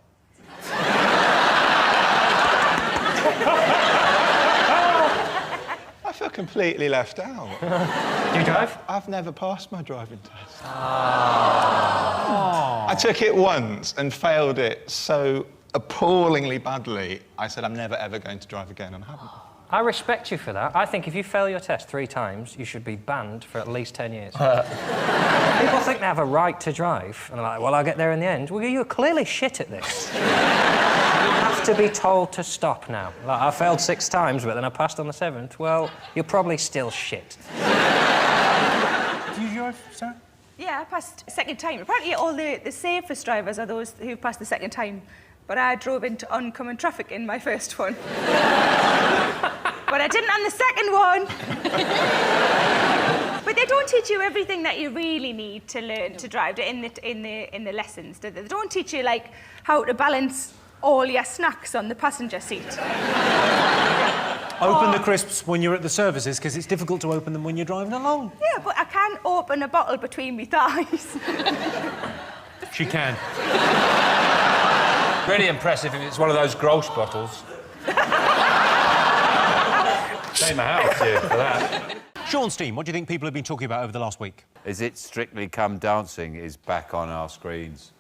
I feel completely left out. Do you drive? I've never passed my driving test. I took it once and failed it so appallingly badly, I said I'm never, ever going to drive again, and I haven't. I respect you for that. I think if you fail your test 3 times, you should be banned for at least 10 years. People think they have a right to drive, and they're like, well, I'll get there in the end. Well, you're clearly shit at this. You have to be told to stop now. Like, I failed 6 times, but then I passed on the 7th. Well, you're probably still shit. Do you drive, Sarah? Yeah, I passed second time. Apparently all the safest drivers are those who passed the second time. But I drove into oncoming traffic in my first one. But I didn't on the second one. But they don't teach you everything that you really need to learn to drive in the lessons. They don't teach you, like, how to balance all your snacks on the passenger seat. Open the crisps when you're at the services, because it's difficult to open them when you're driving along. Yeah, but I can't open a bottle between my thighs. She can. Really impressive if it's one of those gross bottles. Save my house here for that. Sean's team, what do you think people have been talking about over the last week? Is It Strictly Come Dancing is back on our screens.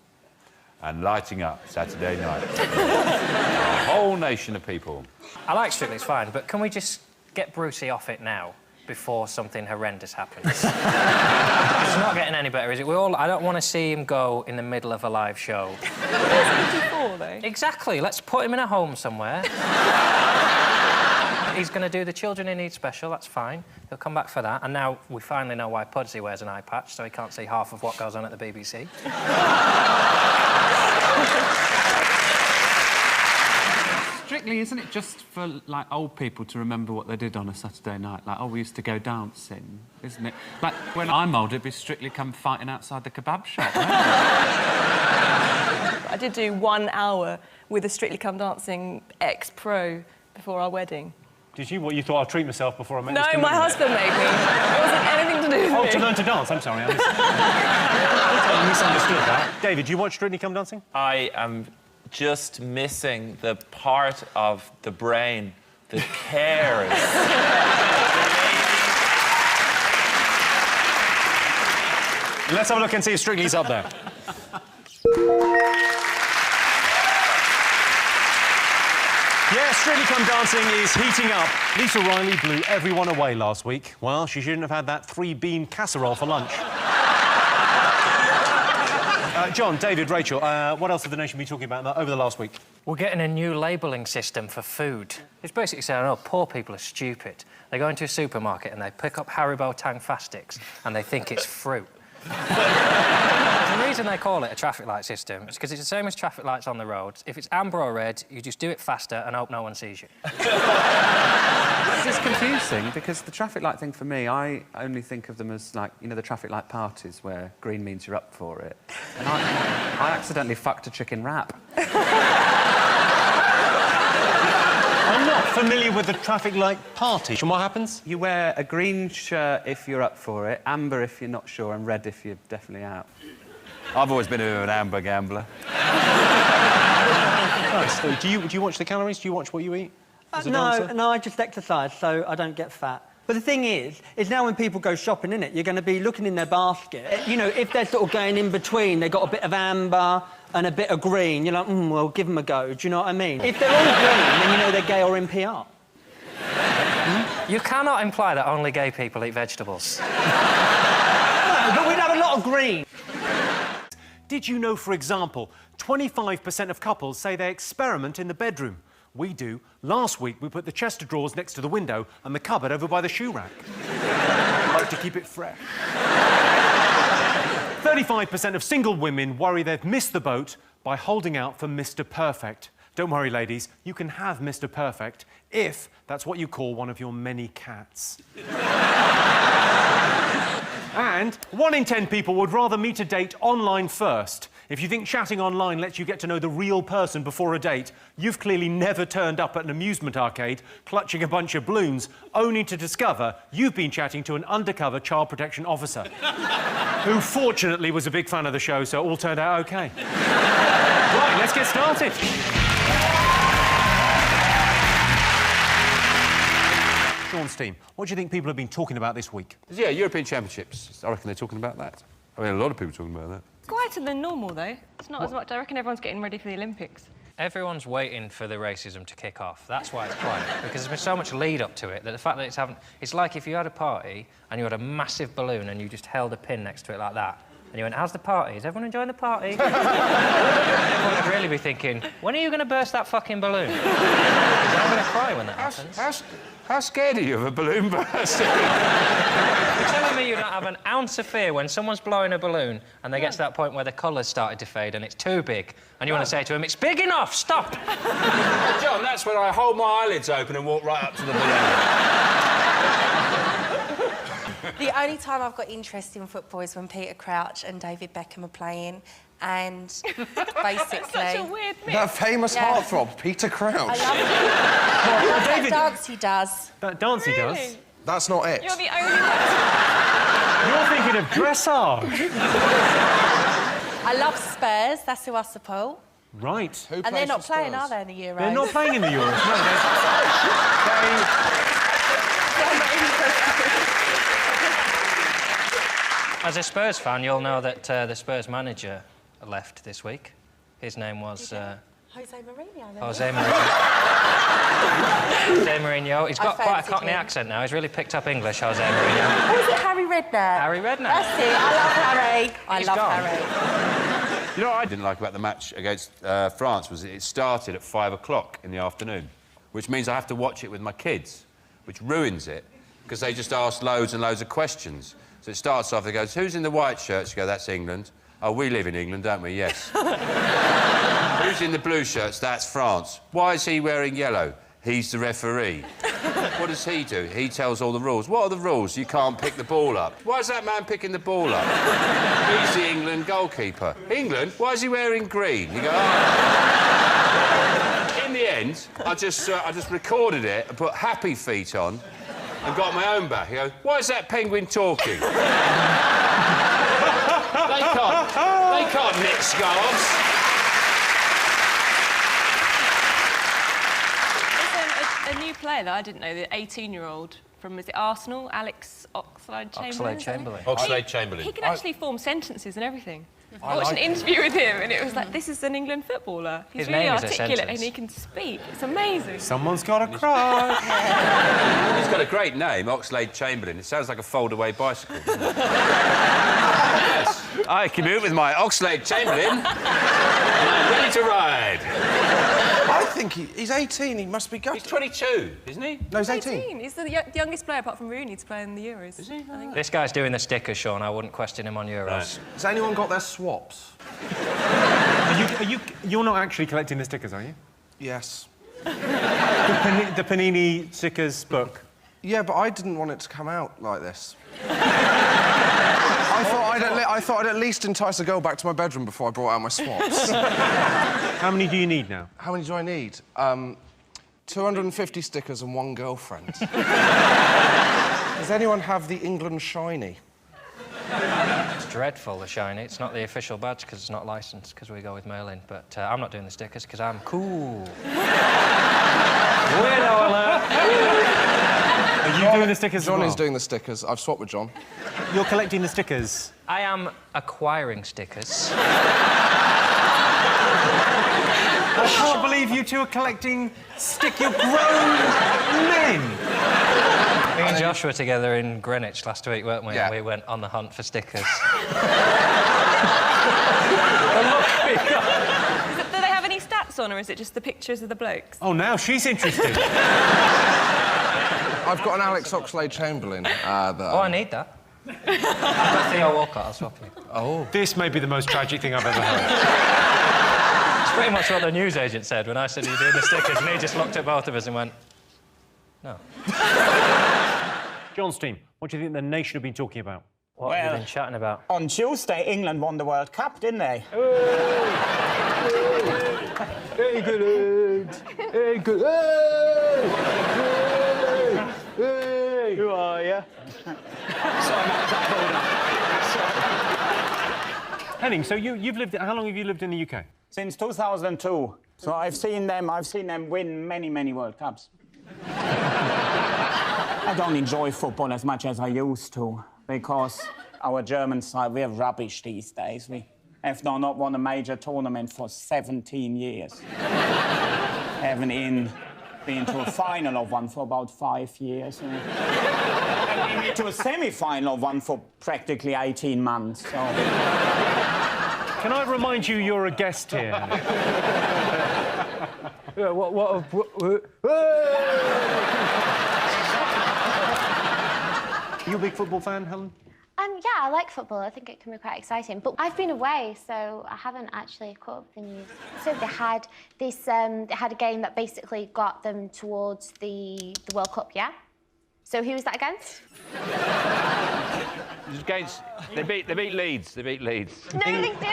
and lighting up Saturday night. A whole nation of people. I like Strictly, it's fine, but can we just get Brucey off it now before something horrendous happens? It's not getting any better, is it? I don't want to see him go in the middle of a live show. He's 74, though. Exactly. Let's put him in a home somewhere. He's going to do the Children in Need special, that's fine. He'll come back for that. And now we finally know why Pudsey wears an eye patch, so he can't see half of what goes on at the BBC. Strictly, isn't it just for, like, old people to remember what they did on a Saturday night? Like, oh, we used to go dancing, isn't it? Like, when I'm old, it'd be Strictly come fighting outside the kebab shop, I did do 1 hour with a Strictly Come Dancing ex-pro before our wedding. Did you? What, you thought I'd treat myself before I met No, this my husband made me. It wasn't anything to do with me. Oh, to learn to dance. I'm sorry. I misunderstood that. David, do you watch Strictly Come Dancing? I am just missing the part of the brain that cares. Let's have a look and see if Strictly's up there. Yeah, Strictly Come Dancing is heating up. Lisa Riley blew everyone away last week. Well, she shouldn't have had that 3-bean casserole for lunch. John, David, Rachel, what else have the nation been talking about over the last week? We're getting a new labelling system for food. It's basically saying, oh, poor people are stupid. They go into a supermarket and they pick up Haribo Tang Fast Sticks and they think it's fruit. The reason they call it a traffic light system is because it's the same as traffic lights on the roads. If it's amber or red, you just do it faster and hope no one sees you. This is confusing, because the traffic light thing for me, I only think of them as, like, you know, the traffic light parties where green means you're up for it. And I accidentally fucked a chicken wrap. I'm not familiar with the traffic light party. And what happens? You wear a green shirt if you're up for it, amber if you're not sure, and red if you're definitely out. I've always been a bit of an amber gambler. Nice. Do you watch the calories? Do you watch what you eat? No, I just exercise, so I don't get fat. But the thing is now when people go shopping, innit, you're going to be looking in their basket. You know, if they're sort of going in between, they've got a bit of amber and a bit of green, you're like, well, give them a go. Do you know what I mean? If they're all green, then you know they're gay or in PR. You cannot imply that only gay people eat vegetables. No, but we'd have a lot of green. Did you know, for example, 25% of couples say they experiment in the bedroom? We do. Last week, we put the chest of drawers next to the window and the cupboard over by the shoe rack. Like to keep it fresh. 35% of single women worry they've missed the boat by holding out for Mr. Perfect. Don't worry, ladies, you can have Mr. Perfect if that's what you call one of your many cats. And 1 in 10 people would rather meet a date online first. If you think chatting online lets you get to know the real person before a date, you've clearly never turned up at an amusement arcade clutching a bunch of balloons, only to discover you've been chatting to an undercover child protection officer, who fortunately was a big fan of the show, so it all turned out OK. Right, let's get started. Sean's team, what do you think people have been talking about this week? Yeah, European Championships. I reckon they're talking about that. I mean, a lot of people are talking about that. It's quieter than normal, though. It's not as much. I reckon everyone's getting ready for the Olympics. Everyone's waiting for the racism to kick off. That's why it's quiet, because there's been so much lead up to it that the fact that it's having... It's like if you had a party and you had a massive balloon and you just held a pin next to it like that, and you went, how's the party? Is everyone enjoying the party? Everyone would really be thinking, when are you going to burst that fucking balloon? I'm going to cry when that happens. How scared are you of a balloon bursting? You're telling me you don't have an ounce of fear when someone's blowing a balloon and they get to that point where the colours started to fade and it's too big, and you want to say to him, it's big enough, stop! John, that's when I hold my eyelids open and walk right up to the balloon. The only time I've got interest in football is when Peter Crouch and David Beckham are playing, and basically... Such a weird mix. That famous heartthrob, Peter Crouch. I love that dance he does. That dance he does? That's not it. You're the only You're thinking of dressage. I love Spurs, that's who I support. Right. And they're not playing, are they, in the Euros? They're not playing in the Euros, no. As a Spurs fan, you'll know that the Spurs manager left this week. His name was... Jose Mourinho. Then. Jose Mourinho. Jose Mourinho. He's got quite a Cockney accent now. He's really picked up English, Jose Mourinho. Oh, is it Harry Redknapp? Harry Redknapp. That's it. I love Harry. I love Harry. You know what I didn't like about the match against France was it started at 5 o'clock in the afternoon, which means I have to watch it with my kids, which ruins it, because they just ask loads and loads of questions. So it starts off, they go, who's in the white shirts? You go, that's England. Oh, we live in England, don't we? Yes. Who's in the blue shirts? That's France. Why is he wearing yellow? He's the referee. What does he do? He tells all the rules. What are the rules? You can't pick the ball up. Why is that man picking the ball up? He's the England goalkeeper. England? Why is he wearing green? You go, oh. In the end, I just recorded it and put Happy Feet on and got my own back. You go, why is that penguin talking? They can't knit scarves. There's a new player that I didn't know, the 18-year-old from, was it Arsenal? Alex Oxlade-Chamberlain? Oxlade-Chamberlain. He can actually form sentences and everything. I watched an interview with him and it was like, this is an England footballer. He's really articulate and he can speak. It's amazing. Someone's got to cry. He's got a great name, Oxlade-Chamberlain. It sounds like a fold-away bicycle, doesn't it? Yes. I commute with my Oxlade-Chamberlain. I'm ready to ride. I think he's 18. He must be gutted. He's 22, isn't he? No, he's 18. He's the youngest player, apart from Rooney, to play in the Euros. Is he? I think. This guy's doing the stickers, Sean. I wouldn't question him on Euros. Right. Has anyone got their swaps? You're not actually collecting the stickers, are you? Yes. The Panini stickers book? Yeah, but I didn't want it to come out like this. I thought I'd at least entice a girl back to my bedroom before I brought out my swaps. How many do you need now? How many do I need? 250 stickers and one girlfriend. Does anyone have the England shiny? It's dreadful, the shiny. It's not the official badge because it's not licensed, because we go with mail-in. But I'm not doing the stickers because I'm cool. Weirdo alert! Are you doing the stickers John as well? is doing the stickers. I've swapped with John. You're collecting the stickers? I am acquiring stickers. I can't believe you two are collecting You're grown men! Me and Josh were together in Greenwich last week, weren't we? Yeah. And we went on the hunt for stickers. Do they have any stats on, or is it just the pictures of the blokes? Oh, now she's interested. I've got an Alex Oxlade-Chamberlain. Oh, I need that. Theo Walcott, I'll swap you. Oh. This may be the most tragic thing I've ever heard. It's pretty much what the newsagent said when I said you're doing the stickers, and he just looked at both of us and went, no. John's team, what do you think the nation have been talking about? What have you been chatting about? On Tuesday, England won the World Cup, didn't they? England! England! Hey! Who are you? Henning, so you've lived... How long have you lived in the UK? Since 2002. So I've seen them win many, many World Cups. I don't enjoy football as much as I used to, because our German side, we're rubbish these days. We have not won a major tournament for 17 years. Haven't been to a final of one for about 5 years. And to a semi-final of one for practically 18 months, so... Can I remind you you're a guest here? Yeah, you a big football fan, Helen? Yeah, I like football. I think it can be quite exciting. But I've been away, so I haven't actually caught up with the news. So they had this. They had a game that basically got them towards the World Cup. Yeah. So who was that against? They beat Leeds. They beat Leeds. No, they didn't. So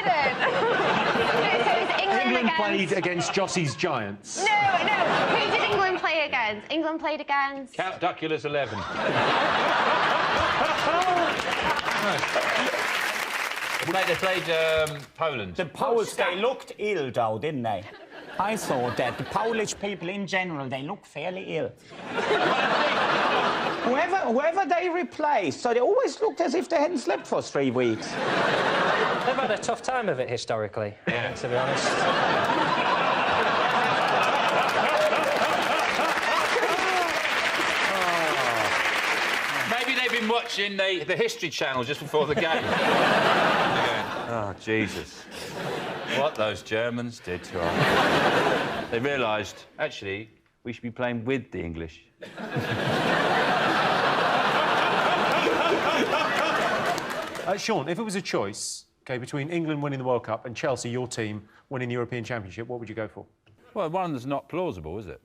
it was England played against Jossie's Giants. No. Who did England play against? England played against... Count Duculus 11. They played Poland. The Poles, they looked ill, though, didn't they? I thought that. The Polish people in general, they look fairly ill. Whoever they replaced, so they always looked as if they hadn't slept for 3 weeks. They've had a tough time of it historically, to be honest. Maybe they've been watching the History Channel just before the game. Oh, Jesus. What those Germans did to us. They realised, actually, we should be playing with the English. Sean, if it was a choice, OK, between England winning the World Cup and Chelsea, your team, winning the European Championship, what would you go for? Well, one that's not plausible, is it?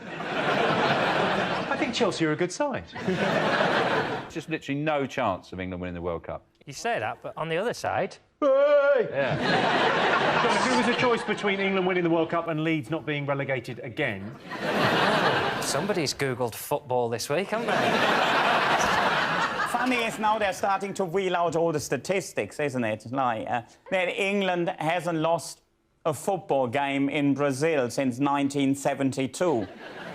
I think Chelsea are a good side. Just literally no chance of England winning the World Cup. You say that, but on the other side... Hey! Yeah. So if it was a choice between England winning the World Cup and Leeds not being relegated again... Somebody's Googled football this week, haven't they? Funny is now they're starting to wheel out all the statistics, isn't it? Like, that England hasn't lost a football game in Brazil since 1972.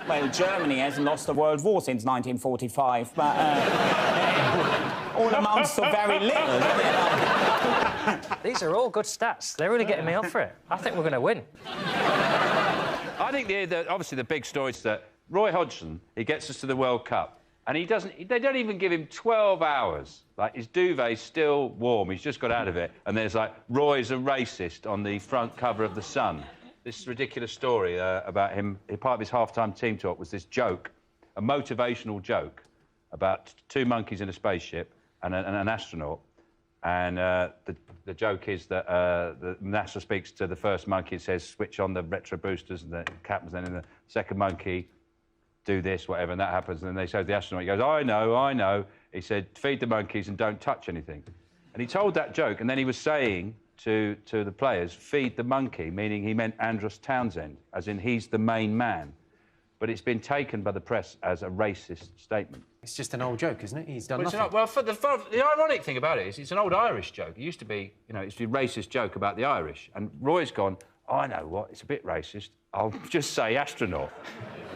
Well, Germany hasn't lost a world war since 1945, but all amounts to very little. These are all good stats. They're really getting me up for it. I think we're going to win. I think obviously the big story is that Roy Hodgson, he gets us to the World Cup, and they don't even give him 12 hours. Like, his duvet's still warm, he's just got out of it, and there's, like, Roy's a racist on the front cover of The Sun. This ridiculous story about him, part of his half-time team talk was this joke, a motivational joke, about two monkeys in a spaceship and an astronaut. And the joke is that the NASA speaks to the first monkey and says, switch on the retro boosters, and the captain's then in the second monkey, do this, whatever, and that happens. And then they say to the astronaut, he goes, I know. He said, feed the monkeys and don't touch anything. And he told that joke, and then he was saying to the players, feed the monkey, meaning he meant Andros Townsend, as in he's the main man. But it's been taken by the press as a racist statement. It's just an old joke, isn't it? He's done nothing. Well, the ironic thing about it is it's an old Irish joke. It used to be, it's a racist joke about the Irish. And Roy's gone, I know what, it's a bit racist. I'll just say astronaut.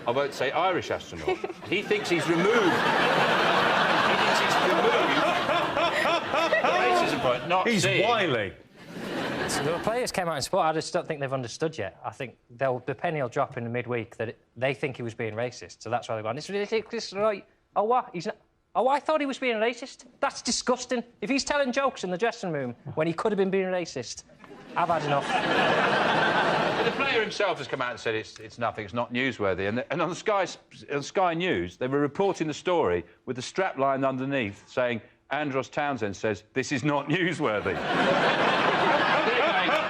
I won't say Irish astronaut. He thinks he's removed. He thinks he's removed the racism point, not He's wily. So the players came out in support. I just don't think they've understood yet. I think the penny will drop in the midweek that they think he was being racist, so that's why they're going, it's ridiculous, right? Oh, what? He's not... Oh, I thought he was being racist. That's disgusting. If he's telling jokes in the dressing room when he could have been being racist, I've had enough. But the player himself has come out and said it's nothing, it's not newsworthy. And on Sky News, they were reporting the story with the strapline underneath saying, Andros Townsend says, this is not newsworthy.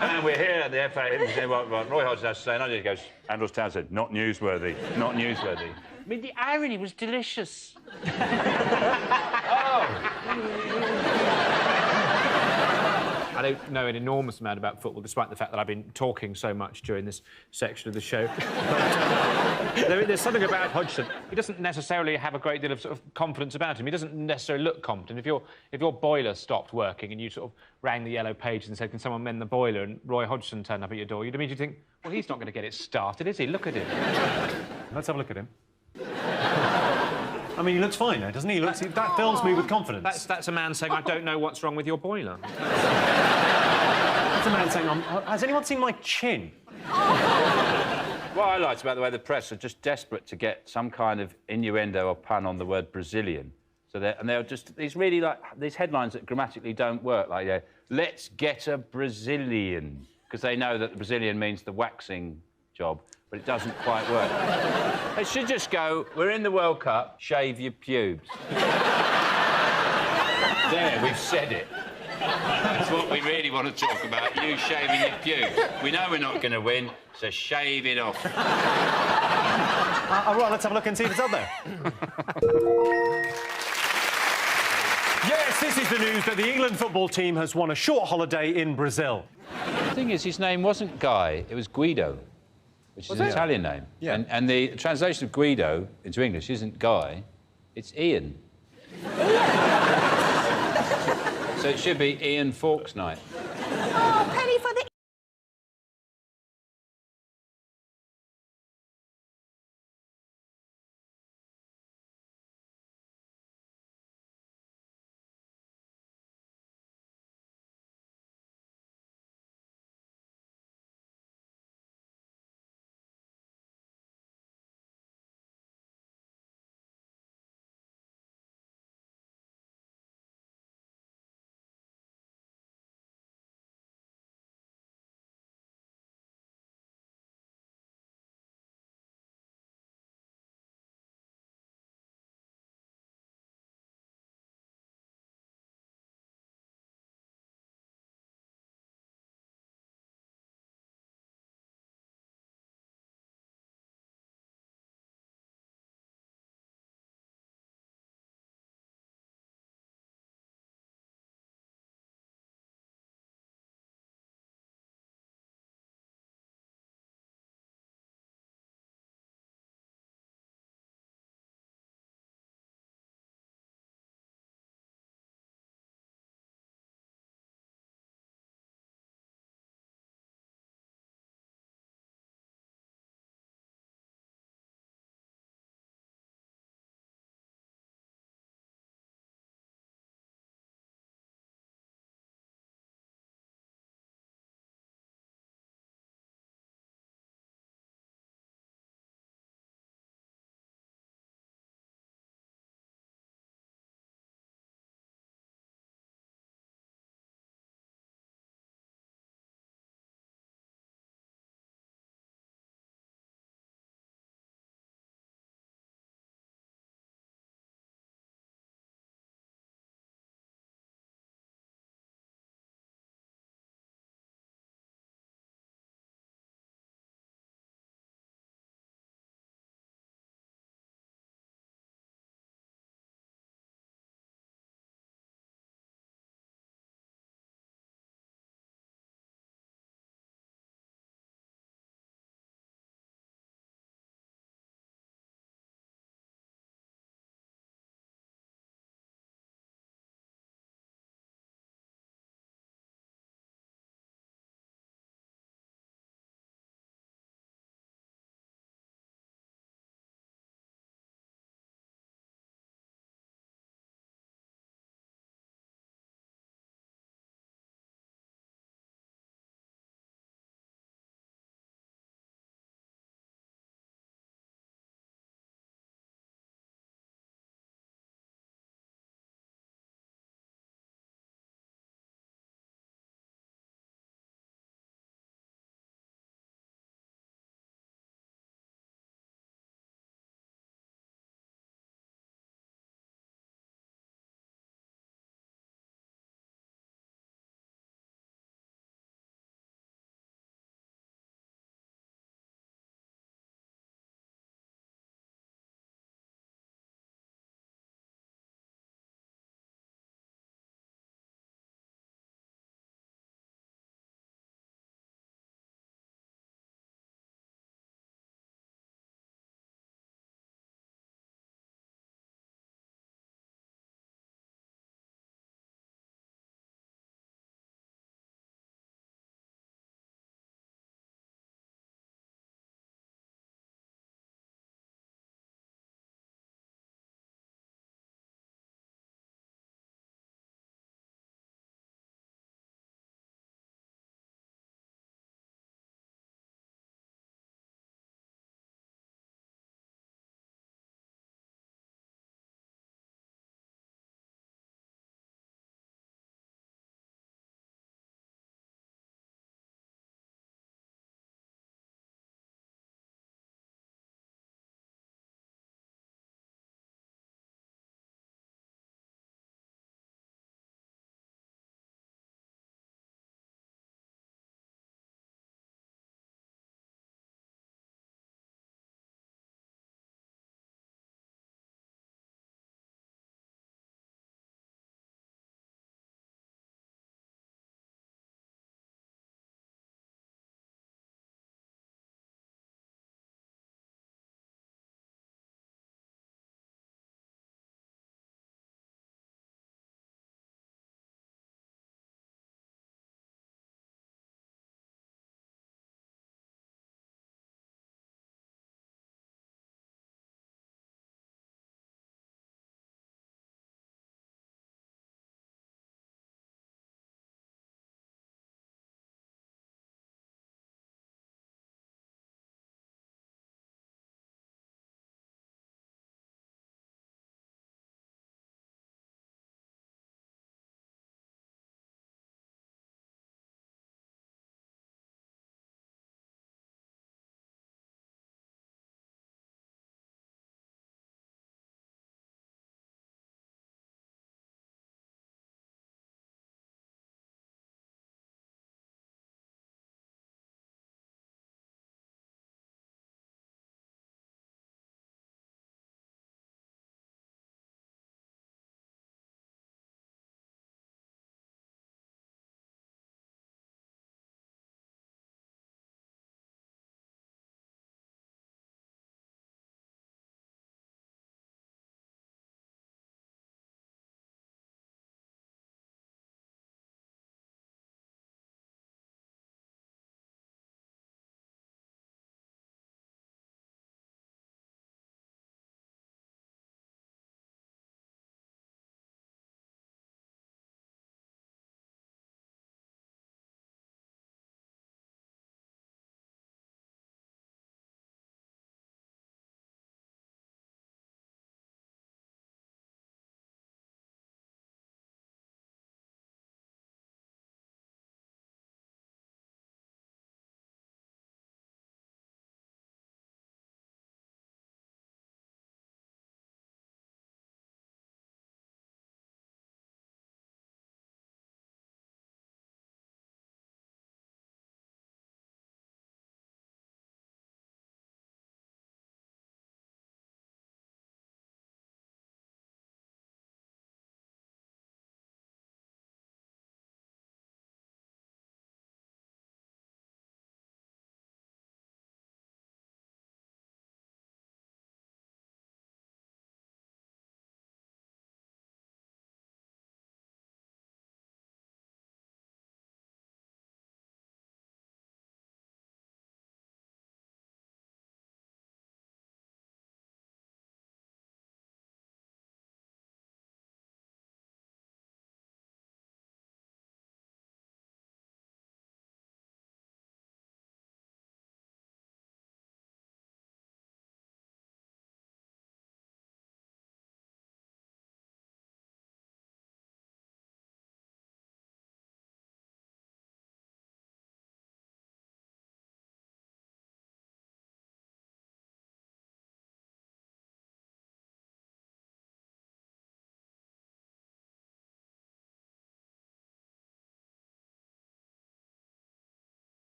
And we're here at the FA, what Roy Hodgson has to say, and he goes, Andros Townsend, not newsworthy, not newsworthy. I mean, the irony was delicious. I don't know an enormous amount about football, despite the fact that I've been talking so much during this section of the show. But, there's something about Hodgson. He doesn't necessarily have a great deal of sort of confidence about him. He doesn't necessarily look confident. If your boiler stopped working and you sort of rang the yellow pages and said, can someone mend the boiler, and Roy Hodgson turned up at your door, you'd immediately think, well, he's not going to get it started, is he? Look at him. Let's have a look at him. I mean, he looks fine now, doesn't he? That fills me with confidence. That's a man saying, I don't know what's wrong with your boiler. That's a man saying, has anyone seen my chin? What I liked about the way the press are just desperate to get some kind of innuendo or pun on the word Brazilian. So they're just these headlines that grammatically don't work, like let's get a Brazilian, because they know that the Brazilian means the waxing job, but it doesn't quite work. They should just go, we're in the World Cup, shave your pubes. There, we've said it. That's what we really want to talk about, you shaving your pubes. We know we're not going to win, so shave it off. All right, let's have a look and see if it's up there. Yes, this is the news that the England football team has won a short holiday in Brazil. The thing is, his name wasn't Guy, it was Guido, which is an Italian name. Yeah. And the translation of Guido into English isn't Guy, it's Ian. So it should be Ian Fawkes Night. Oh, penny for the